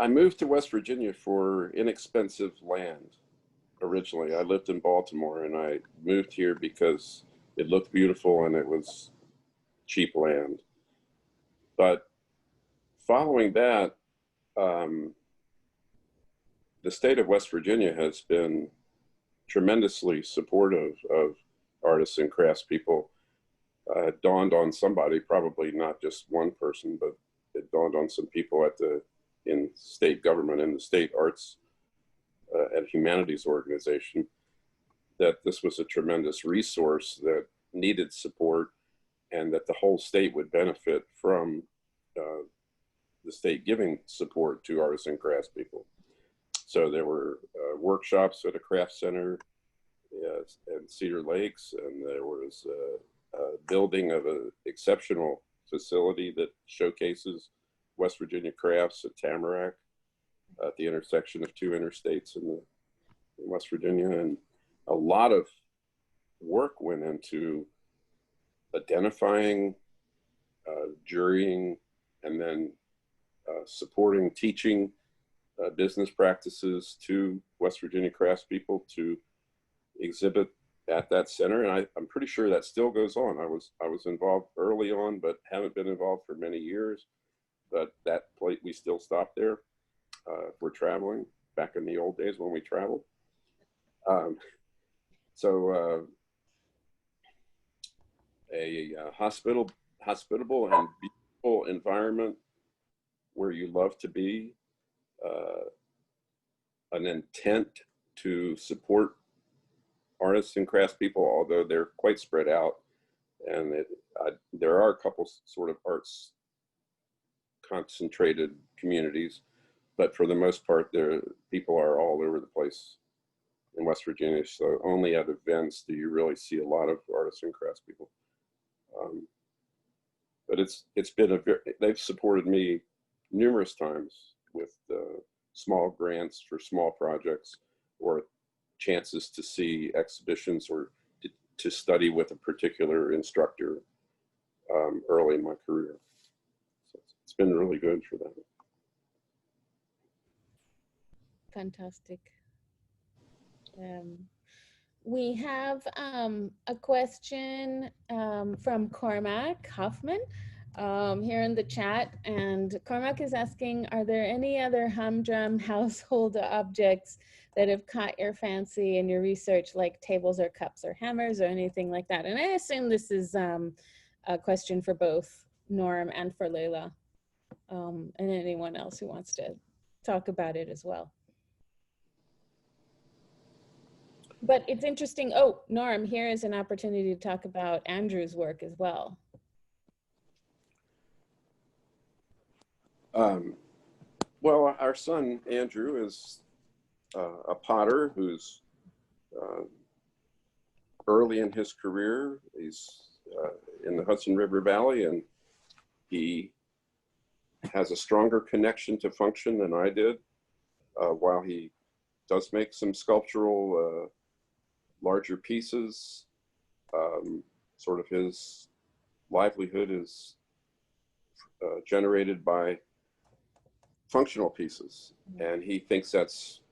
I moved to West Virginia for inexpensive land originally. I lived in Baltimore and I moved here because it looked beautiful and it was cheap land. But following that, the state of West Virginia has been tremendously supportive of artists and craftspeople. It dawned on somebody, probably not just one person, but it dawned on some people in state government and the state arts and humanities organization that this was a tremendous resource that needed support and that the whole state would benefit from the state giving support to artists and craftspeople. So there were workshops at a craft center in Cedar Lakes, and there was a building of an exceptional facility that showcases West Virginia crafts at Tamarack at the intersection of two interstates in West Virginia. And a lot of work went into identifying, jurying, and then supporting teaching business practices to West Virginia craftspeople to exhibit at that center. And I'm pretty sure that still goes on. I was involved early on, but haven't been involved for many years. But that plate, we still stop there if we're traveling, back in the old days when we traveled. A hospitable and beautiful environment where you love to be, an intent to support artists and craftspeople, although they're quite spread out. And there are a couple sort of arts concentrated communities, but for the most part, people are all over the place in West Virginia. So only at events do you really see a lot of artists and craftspeople. But it's been they've supported me numerous times with small grants for small projects or chances to see exhibitions or to study with a particular instructor early in my career. been really good for that. Fantastic. We have a question from Cormac Hoffman here in the chat, and Cormac is asking, are there any other humdrum household objects that have caught your fancy in your research, like tables or cups or hammers or anything like that? And I assume this is a question for both Norm and for Leila, and anyone else who wants to talk about it as well. But it's interesting. Oh, Norm, here is an opportunity to talk about Andrew's work as well. Well, our son, Andrew, is a potter who's early in his career. He's in the Hudson River Valley, and he has a stronger connection to function than I did. While he does make some sculptural larger pieces, sort of his livelihood is generated by functional pieces, and he thinks that's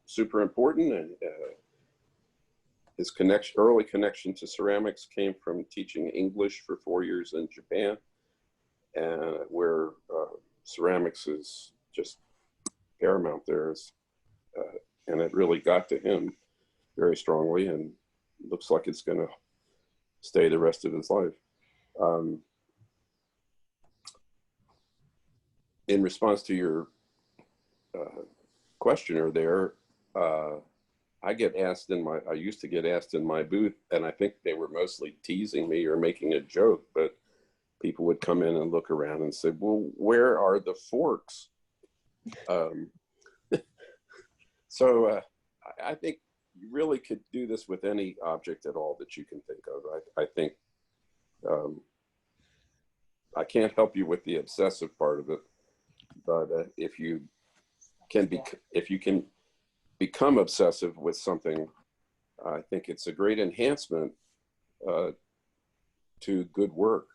super important. And his early connection to ceramics came from teaching English for 4 years in Japan, and where ceramics is just paramount there. And it really got to him very strongly, and looks like it's going to stay the rest of his life. In response to your questioner there, I used to get asked in my booth, and I think they were mostly teasing me or making a joke, but people would come in and look around and say, well, where are the forks? So I think you really could do this with any object at all that you can think of. I think I can't help you with the obsessive part of it, but if you can become obsessive with something, I think it's a great enhancement to good work,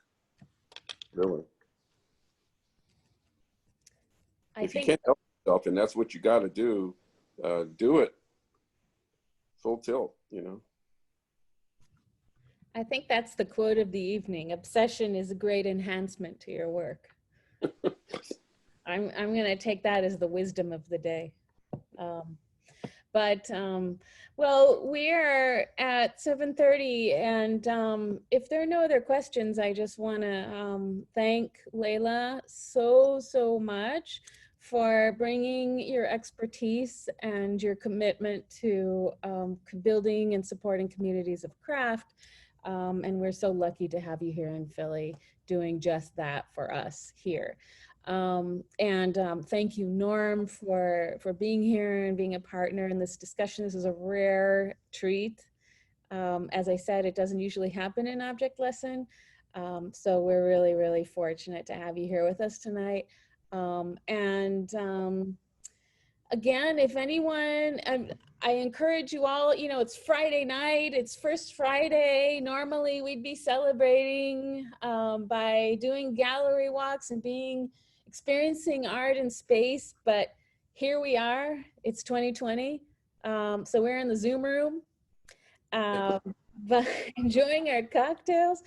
really. If you can't help yourself, and that's what you got to do it full tilt, you know. I think that's the quote of the evening. Obsession is a great enhancement to your work. I'm going to take that as the wisdom of the day. Well, we're at 7:30, and if there are no other questions, I just want to thank Leila so much for bringing your expertise and your commitment to building and supporting communities of craft. And we're so lucky to have you here in Philly doing just that for us here. Thank you, Norm, for being here and being a partner in this discussion. This is a rare treat. As I said, it doesn't usually happen in object lesson. So we're really fortunate to have you here with us tonight. Again, if anyone, I encourage you all, you know, it's Friday night, it's First Friday. Normally we'd be celebrating by doing gallery walks and experiencing art in space, but here we are, it's 2020. So we're in the Zoom room, but enjoying our cocktails.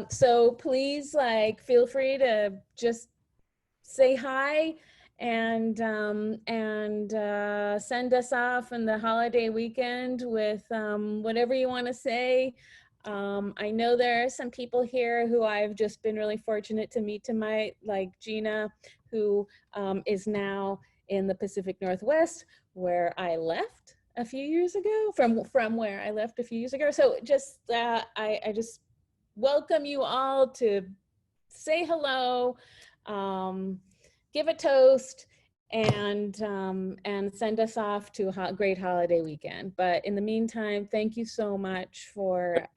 So please, feel free to just say hi and send us off in the holiday weekend with whatever you want to say. I know there are some people here who I've just been really fortunate to meet tonight, like Gina, who is now in the Pacific Northwest, where I left a few years ago, from where I left a few years ago. So just I just welcome you all to say hello, give a toast, and send us off to a great holiday weekend. But in the meantime, thank you so much for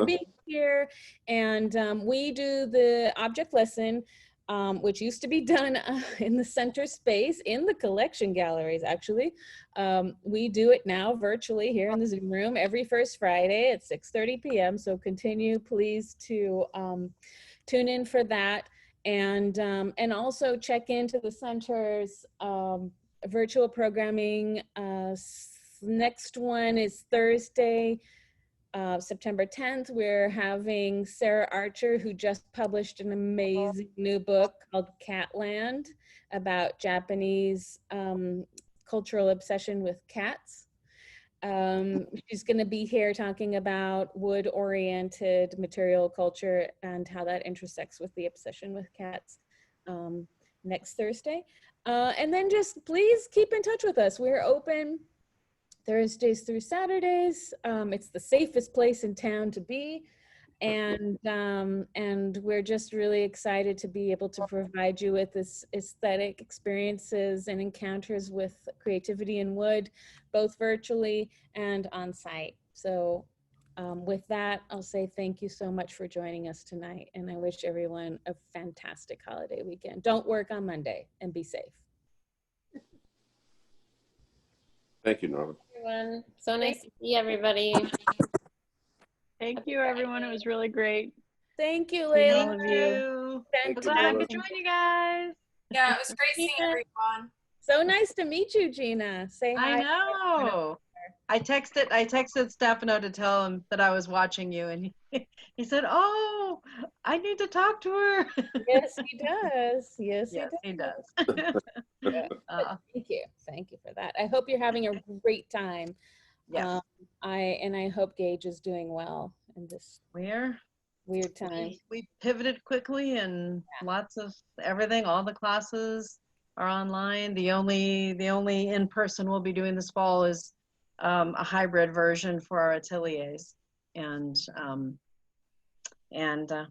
being here. And we do the object lesson, which used to be done in the center space, in the collection galleries, actually. We do it now virtually here in the Zoom room every first Friday at 6:30 p.m. So continue, please, to tune in for that. And also check into the center's virtual programming. Next one is Thursday, September 10th. We're having Sarah Archer, who just published an amazing new book called Catland about Japanese cultural obsession with cats. She's going to be here talking about wood-oriented material culture and how that intersects with the obsession with cats next Thursday. And then just please keep in touch with us. We're open Thursdays through Saturdays. It's the safest place in town to be. And we're just really excited to be able to provide you with this aesthetic experiences and encounters with creativity in wood, both virtually and on site. So with that, I'll say thank you so much for joining us tonight. And I wish everyone a fantastic holiday weekend. Don't work on Monday and be safe. Thank you, Norma. Everyone, so nice to see everybody. Thank you, everyone. It was really great. Thank you, Seeing Leila. all of you. Thank you, Glad Leila. to join you guys. Yeah, it was great seeing everyone. So nice to meet you, Gina. Say hi. I know. I texted Stefano to tell him that I was watching you, and he said, "Oh, I need to talk to her." Yes, he does. Yes, He does. Yeah. Thank you for that. I hope you're having a great time. Yes, I hope Gage is doing well in this weird time. we pivoted quickly, and lots of everything. All the classes are online. The only in person we'll be doing this fall is a hybrid version for our ateliers,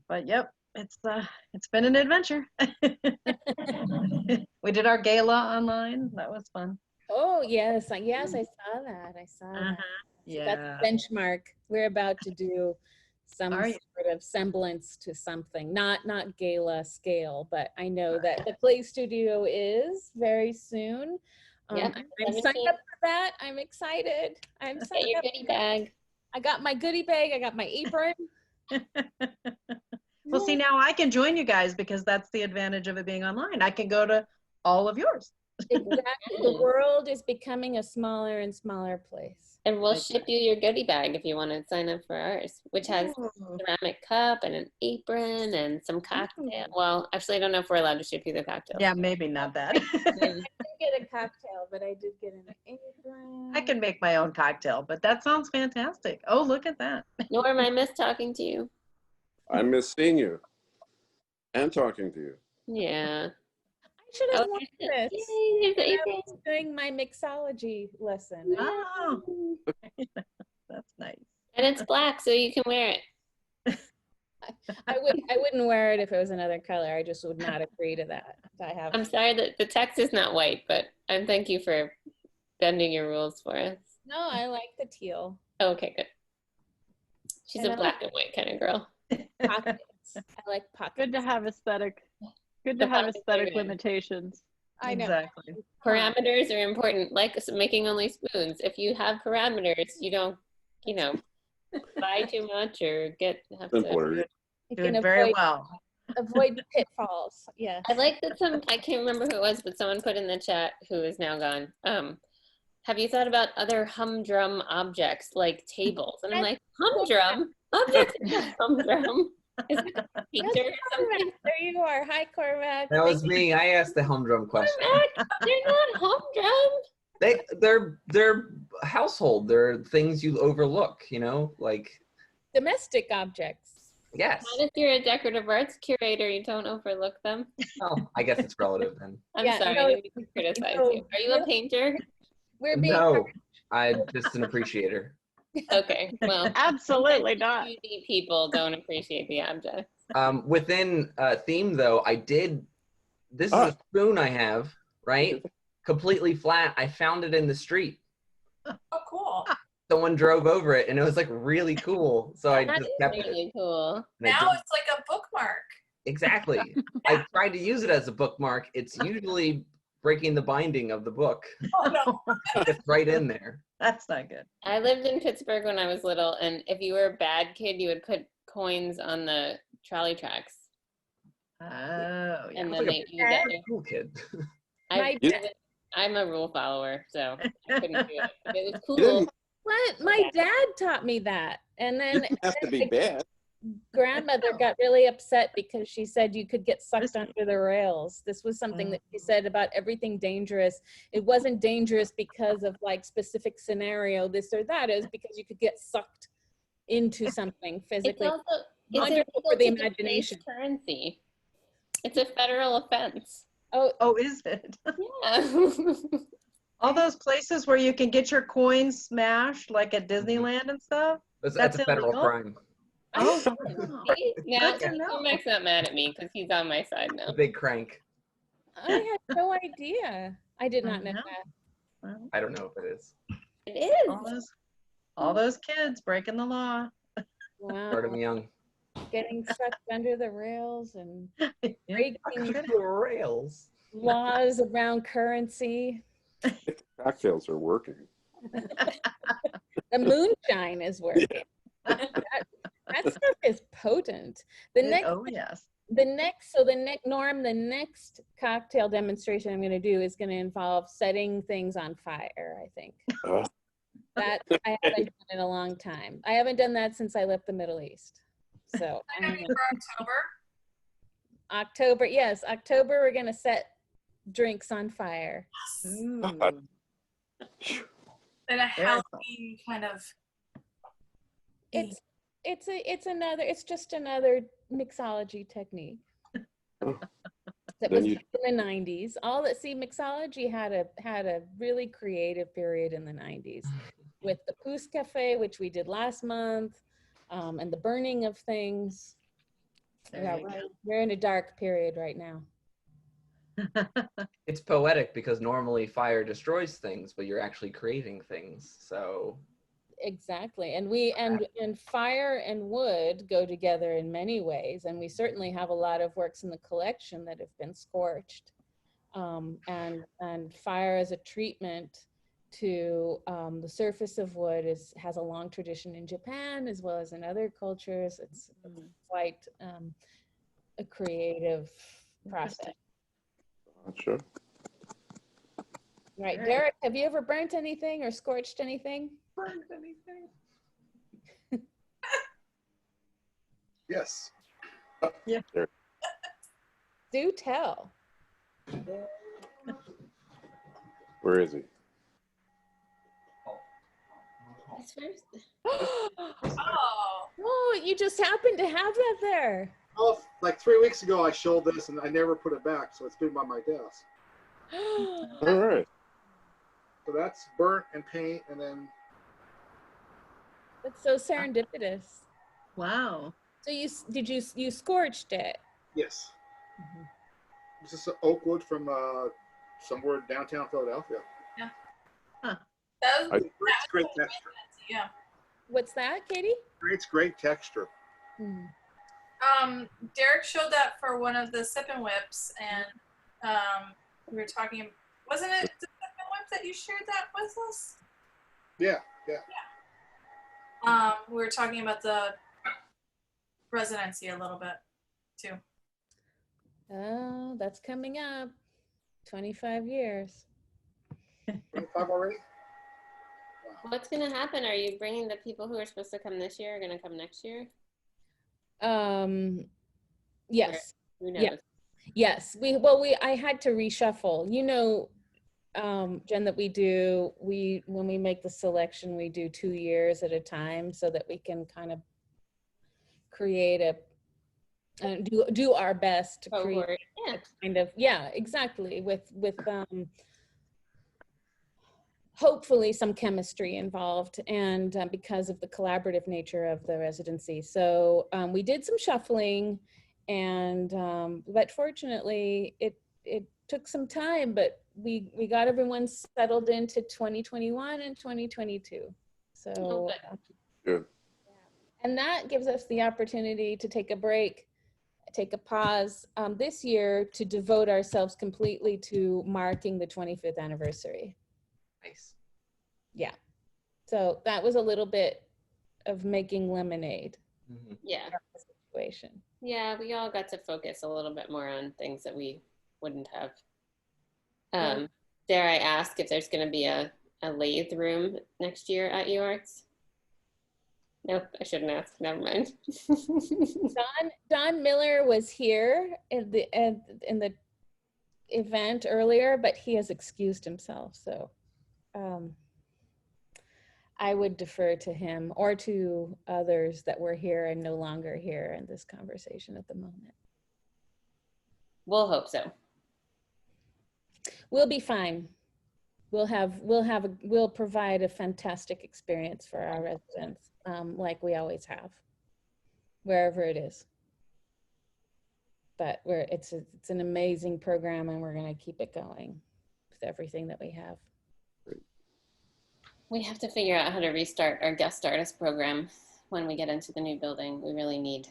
but yep, it's been an adventure. We did our gala online. That was fun. Oh yes, yes, I saw that. Yeah. So that's a benchmark. We're about to do some Are you? sort of semblance to something, not gala scale, but I know that the Play Studio is very soon. Yeah, I'm signed up for that. I'm excited. I'm signed Get your up. goodie bag. I got my goodie bag. I got my apron. Well, see, now I can join you guys because that's the advantage of it being online. I can go to all of yours. Exactly. The world is becoming a smaller and smaller place. And we'll ship you your goodie bag if you want to sign up for ours, which has Ooh. a ceramic cup and an apron and some cocktail. Well, actually, I don't know if we're allowed to ship you the cocktail. Yeah, maybe not that. I didn't get a cocktail, but I did get an apron. I can make my own cocktail, but that sounds fantastic. Oh, look at that. Norm, I miss talking to you. I miss seeing you and talking to you. Yeah. I should have Oh, worn there's this. Yay, there's the when I apron. was doing my mixology lesson. Oh, that's nice. And it's black, so you can wear it. I wouldn't wear it if it was another color. I just would not agree to that. I'm sorry that the text is not white, but thank you for bending your rules for us. No, I like the teal. Okay, good. She's And a I black and white kind of girl. Pockets. I like pockets. Good to have aesthetic. Good The to have pockets are aesthetic good. limitations. I know. Exactly. Parameters are important, like making only spoons. If you have parameters, you don't, buy too much or have to. Simpler. You Doing can very well. avoid the pitfalls. Yes. I like that I can't remember who it was, but someone put in the chat who is now gone. Have you thought about other humdrum objects like tables? And I'm like, humdrum? Objects are not humdrum. Is it a painter or something? There you are. Hi, Cormac. That was me. I asked the humdrum question. They're not humdrum. They're household. They're things you overlook, like, Domestic objects. yes. Not if you're a decorative arts curator, you don't overlook them. Oh, I guess it's relative then. I'm Yeah, sorry, no, I didn't mean to criticize no. you. Are you a painter? We're being No, I'm just an appreciator. Okay, well. Absolutely not. Beauty people don't appreciate the object. Within theme though, this is a spoon I have, right? Completely flat. I found it in the street. Oh, cool. Someone drove over it and it was like really cool. So I That just is kept it. Really cool. And I Now didn't- it's like a bookmark. Exactly. I tried to use it as a bookmark. It's usually breaking the binding of the book. Oh, no. It's right in there. That's not good. I lived in Pittsburgh when I was little, and if you were a bad kid, you would put coins on the trolley tracks. Oh, yeah. And Sounds then like they do that. cool kid. I'm a rule follower, so I couldn't do it. If it was You cool. didn't What? My dad taught me that. And then have to be bad. grandmother got really upset because she said you could get sucked under the rails. This was something that she said about everything dangerous. It wasn't dangerous because of like specific scenario, this or that. It was because you could get sucked into something It's physically. also it's Wonderful for illegal the to debase imagination. currency. It's a federal offense. Oh, is it? Yeah. All those places where you can get your coins smashed, like at Disneyland and stuff? That's a federal illegal? crime. Oh, See? Now, Good to know. Mike's not mad at me because he's on my side now. A big crank. I had no idea. I did not know Mhm. that. I don't know if it is. It is. all those kids breaking the law. Wow. Start 'em young. Getting sucked under the rails and Yeah. breaking The rails. laws around currency. Cocktails are working. The moonshine is working. That stuff is potent. The next, Oh, yes. Norm, the next cocktail demonstration I'm going to do is going to involve setting things on fire, I think. That I haven't done in a long time. I haven't done that since I left the Middle East. So For October, yes, October, we're going to set drinks on fire. Ooh. In a healthy kind of. It's just another mixology technique. That Then was you- in the 90s. Mixology had a really creative period in the 90s with the Pousse Cafe, which we did last month, and the burning of things. Yeah, we're in a dark period right now. It's poetic because normally fire destroys things, but you're actually creating things. So Exactly. And fire and wood go together in many ways. And we certainly have a lot of works in the collection that have been scorched. And fire as a treatment to the surface of wood has a long tradition in Japan as well as in other cultures. It's quite a creative process. Sure. Right. Derek, have you ever burnt anything or scorched anything? burnt anything? Yes. Yeah. Do tell. Where is he? His first. Oh, you just happened to have that there. Oh, like 3 weeks ago, I showed this and I never put it back, so it's been by my desk. All right. So that's burnt and paint, and then That's so serendipitous. Wow. So you scorched it? yes, this is oak wood from somewhere downtown Philadelphia. That was, It's great texture. yeah. What's that, Katie? It's great texture. Derek showed that for one of the Sip and Whips, and we were talking. Wasn't it the Sip and Whip that you shared that with us? Yeah. We were talking about the residency a little bit too. Oh, that's coming up. 25 years. 25 already? What's going to happen? Are you bringing the people who are supposed to come this year are going to come next year? Yes. Who knows? Yeah. Yes. I had to reshuffle. You know, Jen, that when we make the selection, we do 2 years at a time so that we can kind of create do our best to create Yeah. a kind of, exactly, with hopefully some chemistry involved, and because of the collaborative nature of the residency. So we did some shuffling, and but fortunately it took some time, but we got everyone settled into 2021 and 2022. So Good. and that gives us the opportunity to take a break, take a pause this year to devote ourselves completely to marking the 25th anniversary. Nice. Yeah. So that was a little bit of making lemonade. Mhm. Yeah. situation. Yeah, we all got to focus a little bit more on things that we wouldn't have. Dare I ask if there's going to be a lathe room next year at UArts? Nope, I shouldn't ask. Never mind. Don Miller was here in the event earlier, but he has excused himself. So I would defer to him or to others that were here and no longer here in this conversation at the moment. We'll hope so. We'll be fine. We'll provide a fantastic experience for our residents, like we always have, wherever it is. But it's an amazing program, and we're going to keep it going with everything that we have. We have to figure out how to restart our guest artist program when we get into the new building. We really need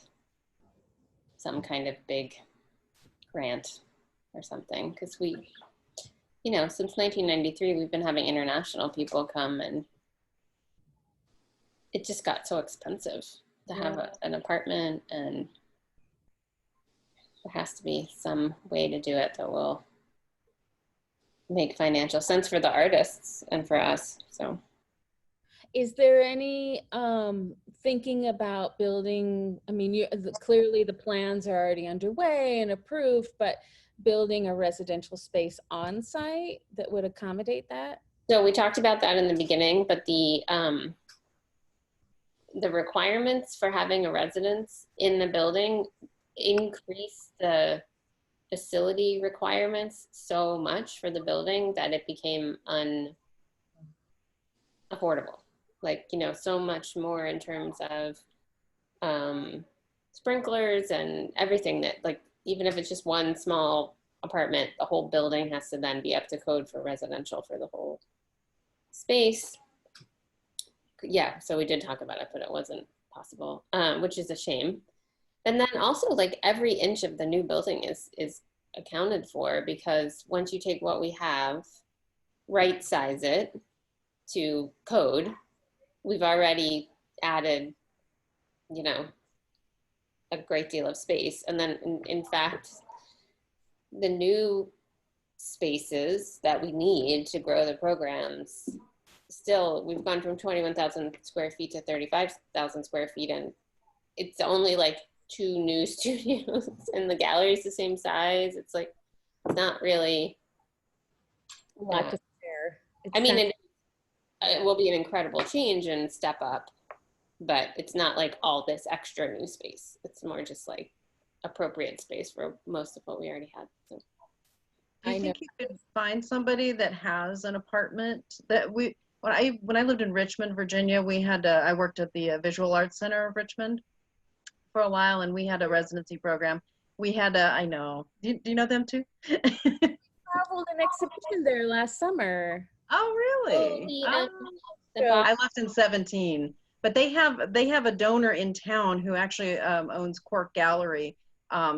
some kind of big grant or something, because we, you know, since 1993, we've been having international people come, and it just got so expensive to have an apartment, and there has to be some way to do it that will make financial sense for the artists and for us. So, is there any thinking about building? I mean, clearly the plans are already underway and approved, but building a residential space on site that would accommodate that? So we talked about that in the beginning, but the requirements for having a residence in the building increase the facility requirements so much for the building that it became unaffordable. Like, you know, so much more in terms of sprinklers and everything that, like, even if it's just one small apartment, the whole building has to then be up to code for residential for the whole space. Yeah, so we did talk about it, but it wasn't possible, which is a shame. And then also, like, every inch of the new building is accounted for, because once you take what we have, right size it to code, we've already added, you know, a great deal of space. And then in fact, the new spaces that we need to grow the programs, still, we've gone from 21,000 square feet to 35,000 square feet, and it's only like 2 new studios, and the gallery's the same size. It's like, not really a lot to share. I mean, it will be an incredible change and step up, but it's not like all this extra new space. It's more just like appropriate space for most of what we already had. So. Do you think you could find somebody that has an apartment that when I lived in Richmond, Virginia, we had I worked at the Visual Arts Center of Richmond for a while, and we had a residency program. We had I know. Do you know them too? Traveled an exhibition there last summer. Oh, really? I left in 2017, but they have a donor in town who actually owns Cork Gallery,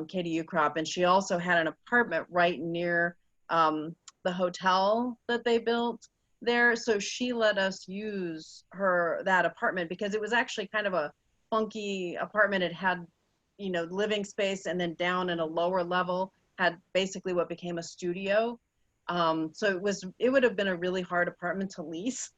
Katie Ukrop, and she also had an apartment right near the hotel that they built there. So she let us use that apartment, because it was actually kind of a funky apartment. It had, you know, living space, and then down in a lower level had basically what became a studio. So it would have been a really hard apartment to lease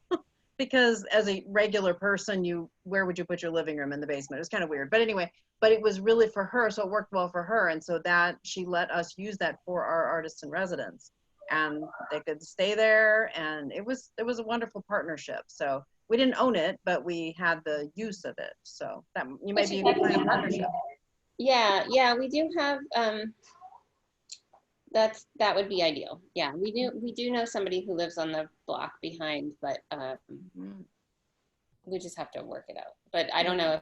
because as a regular person, where would you put your living room? In the basement? It was kind of weird, but anyway, but it was really for her. So it worked well for her. And so that she let us use that for our artists in residence, and they could stay there. And it was a wonderful partnership. So we didn't own it, but we had the use of it. So that you may be able to find a partnership. Yeah, we do have, that would be ideal. Yeah, we do know somebody who lives on the block behind, but we just have to work it out. But I don't know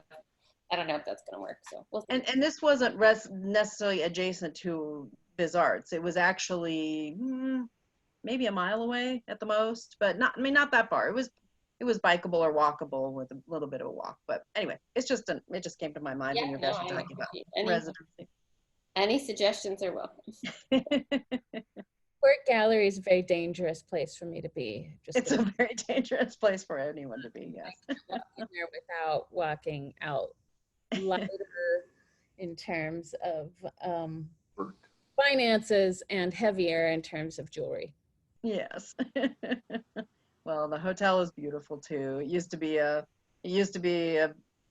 if that's gonna work. So we'll see. And this wasn't necessarily adjacent to Biz Arts. It was actually maybe a mile away at the most, but not that far. It was bikeable or walkable with a little bit of a walk. But anyway, it just came to my mind when you're talking about residency. Any suggestions are welcome. Cork Gallery is a very dangerous place for me to be. It's a very dangerous place for anyone to be, yes. Walking there without walking out lighter in terms of finances and heavier in terms of jewelry. Yes. Well, the hotel is beautiful too. It used to be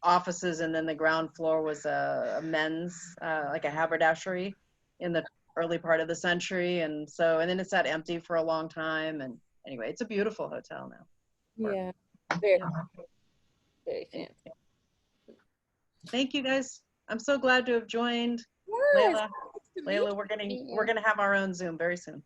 offices, and then the ground floor was a men's, like a haberdashery in the early part of the century. And then it sat empty for a long time. And anyway, it's a beautiful hotel now. Yeah, very, very fancy. Thank you guys. I'm so glad to have joined. Yes, Leila, we're gonna have our own Zoom very soon.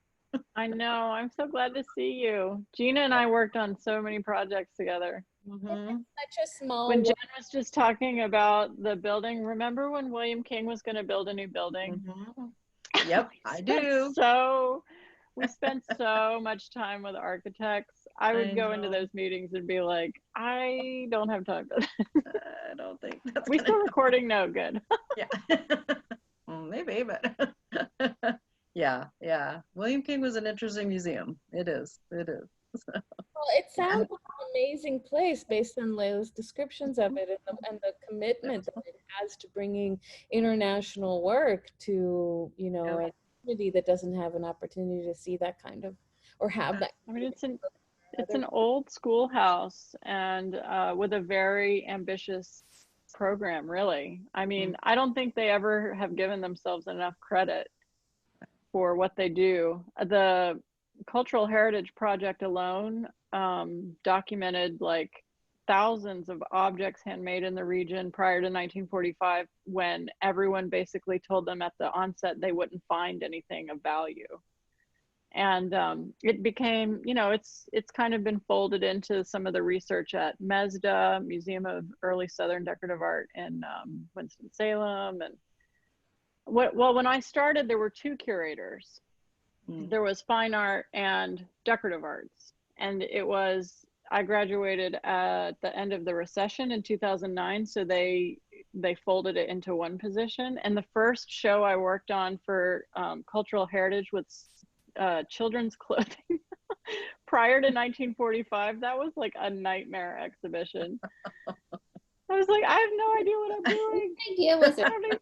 I know. I'm so glad to see you. Gina and I worked on so many projects together. Mm-hmm. Such a small When Jen was just talking about the building, remember when William King was going to build a new building? Mm-hmm. Yep, I do. We spent so much time with architects. I would go into those meetings and be like, I don't have time for this. I don't think that's we still recording? No, good. Yeah. Well, maybe, but yeah. William King was an interesting museum. It is. Well, it sounds like an amazing place based on Leila's descriptions of it and the commitment that it has to bringing international work to, you know, a community that doesn't have an opportunity to see that kind of, or have that. I mean, it's an old schoolhouse and with a very ambitious program, really. I mean, I don't think they ever have given themselves enough credit for what they do. The Cultural Heritage Project alone documented like thousands of objects handmade in the region prior to 1945, when everyone basically told them at the onset they wouldn't find anything of value. And it became, you know, it's kind of been folded into some of the research at MESDA, Museum of Early Southern Decorative Art in Winston-Salem. And when I started, there were two curators. There was fine art and decorative arts. And I graduated at the end of the recession in 2009. So they folded it into one position. And the first show I worked on for cultural heritage was children's clothing. Prior to 1945, that was like a nightmare exhibition. I was like, I have no idea what I'm doing. What idea was it?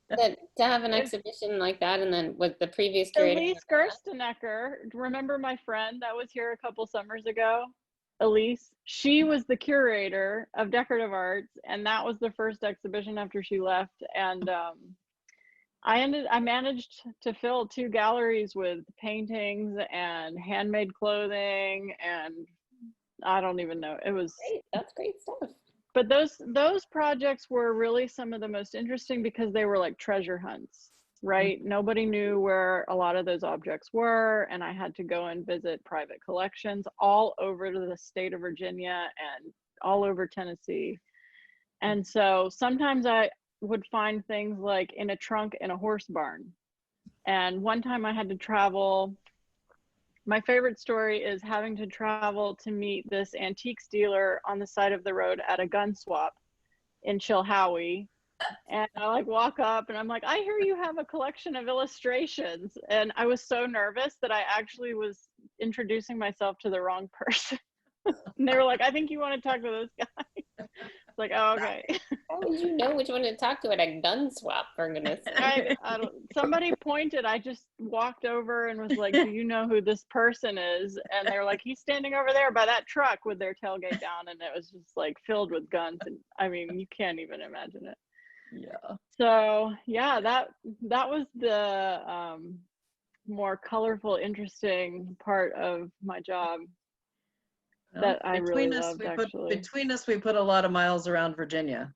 That to have an exhibition like that, and then with the previous curator. Elise Gerstenecker, remember my friend that was here a couple summers ago? Elise, she was the curator of decorative arts, and that was the first exhibition after she left. And I managed to fill 2 galleries with paintings and handmade clothing, and I don't even know. It was great. That's great stuff. But those projects were really some of the most interesting because they were like treasure hunts, right? Nobody knew where a lot of those objects were, and I had to go and visit private collections all over the state of Virginia and all over Tennessee. And so sometimes I would find things like in a trunk in a horse barn. And one time I had to travel. My favorite story is having to travel to meet this antiques dealer on the side of the road at a gun swap in Chilhowie. And I like walk up and I'm like, I hear you have a collection of illustrations. And I was so nervous that I actually was introducing myself to the wrong person. And they were like, I think you want to talk to this guy. It's like, oh, okay. How would you know which one to talk to at a gun swap, for goodness sake? Somebody pointed, I just walked over and was like, do you know who this person is? And they were like, he's standing over there by that truck with their tailgate down. And it was just like filled with guns. And I mean, you can't even imagine it. Yeah. So yeah, that was the more colorful, interesting part of my job. That I really loved, actually. Between us, we put a lot of miles around Virginia,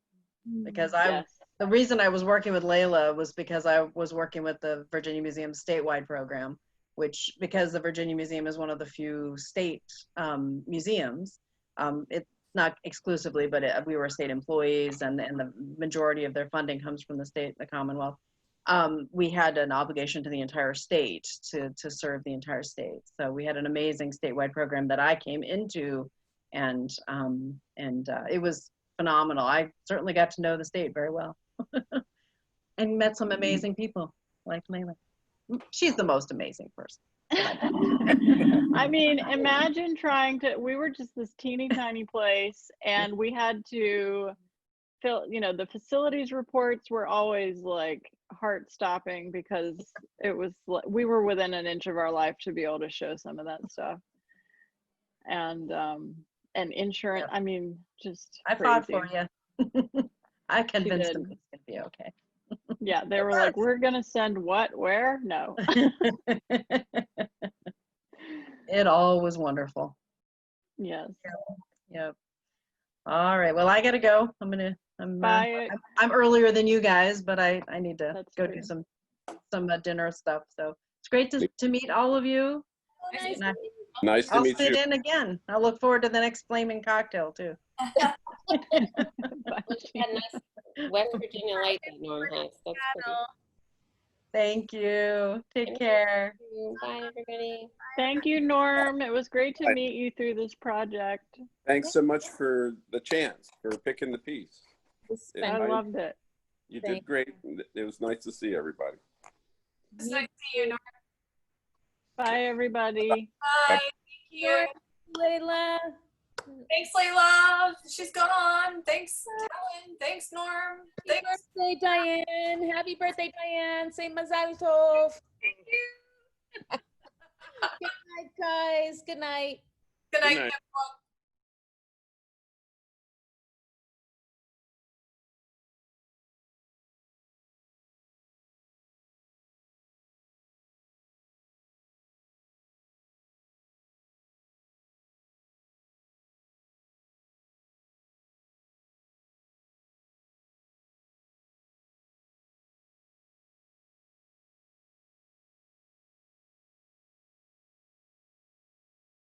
because Yes. the reason I was working with Leila was because I was working with the Virginia Museum statewide program, which, because the Virginia Museum is one of the few state museums, it's not exclusively, but we were state employees, and the majority of their funding comes from the state, the Commonwealth. We had an obligation to the entire state to serve the entire state. So we had an amazing statewide program that I came into, and it was phenomenal. I certainly got to know the state very well and met some amazing people like Leila. She's the most amazing person. I mean, imagine we were just this teeny tiny place, and we had to the facilities reports were always like heart-stopping because it was we were within an inch of our life to be able to show some of that stuff. And insurance, I mean, just I crazy. fought for you. I convinced them did. it's gonna be okay. Yeah, they were like, we're gonna send what, where? No. It all was wonderful. Yes. Yep. All right. Well, I gotta go. I'm earlier than you guys, but I need to That's go true. do some dinner stuff. So it's great to meet all of you. And Nice to I'll meet sit you. in again. I look forward to the next flaming cocktail too. That nice West Virginia light that Norm has. That's pretty. Thank you. Take care. Bye, everybody. Thank you, Norm. It was great to meet you through this project. Thanks so much for the chance, for picking the piece. I loved it. You did great. It was nice to see everybody. It's nice to see you, Norm. Bye, everybody. Bye. Thank you. Leila. Thanks, Leila. She's gone. Thanks, Helen. Thanks, Norm. Happy birthday, Diane. Happy birthday, Diane. Say Mazal Tov. Thank you. Good night, guys. Good night. Good night, Good night. everyone.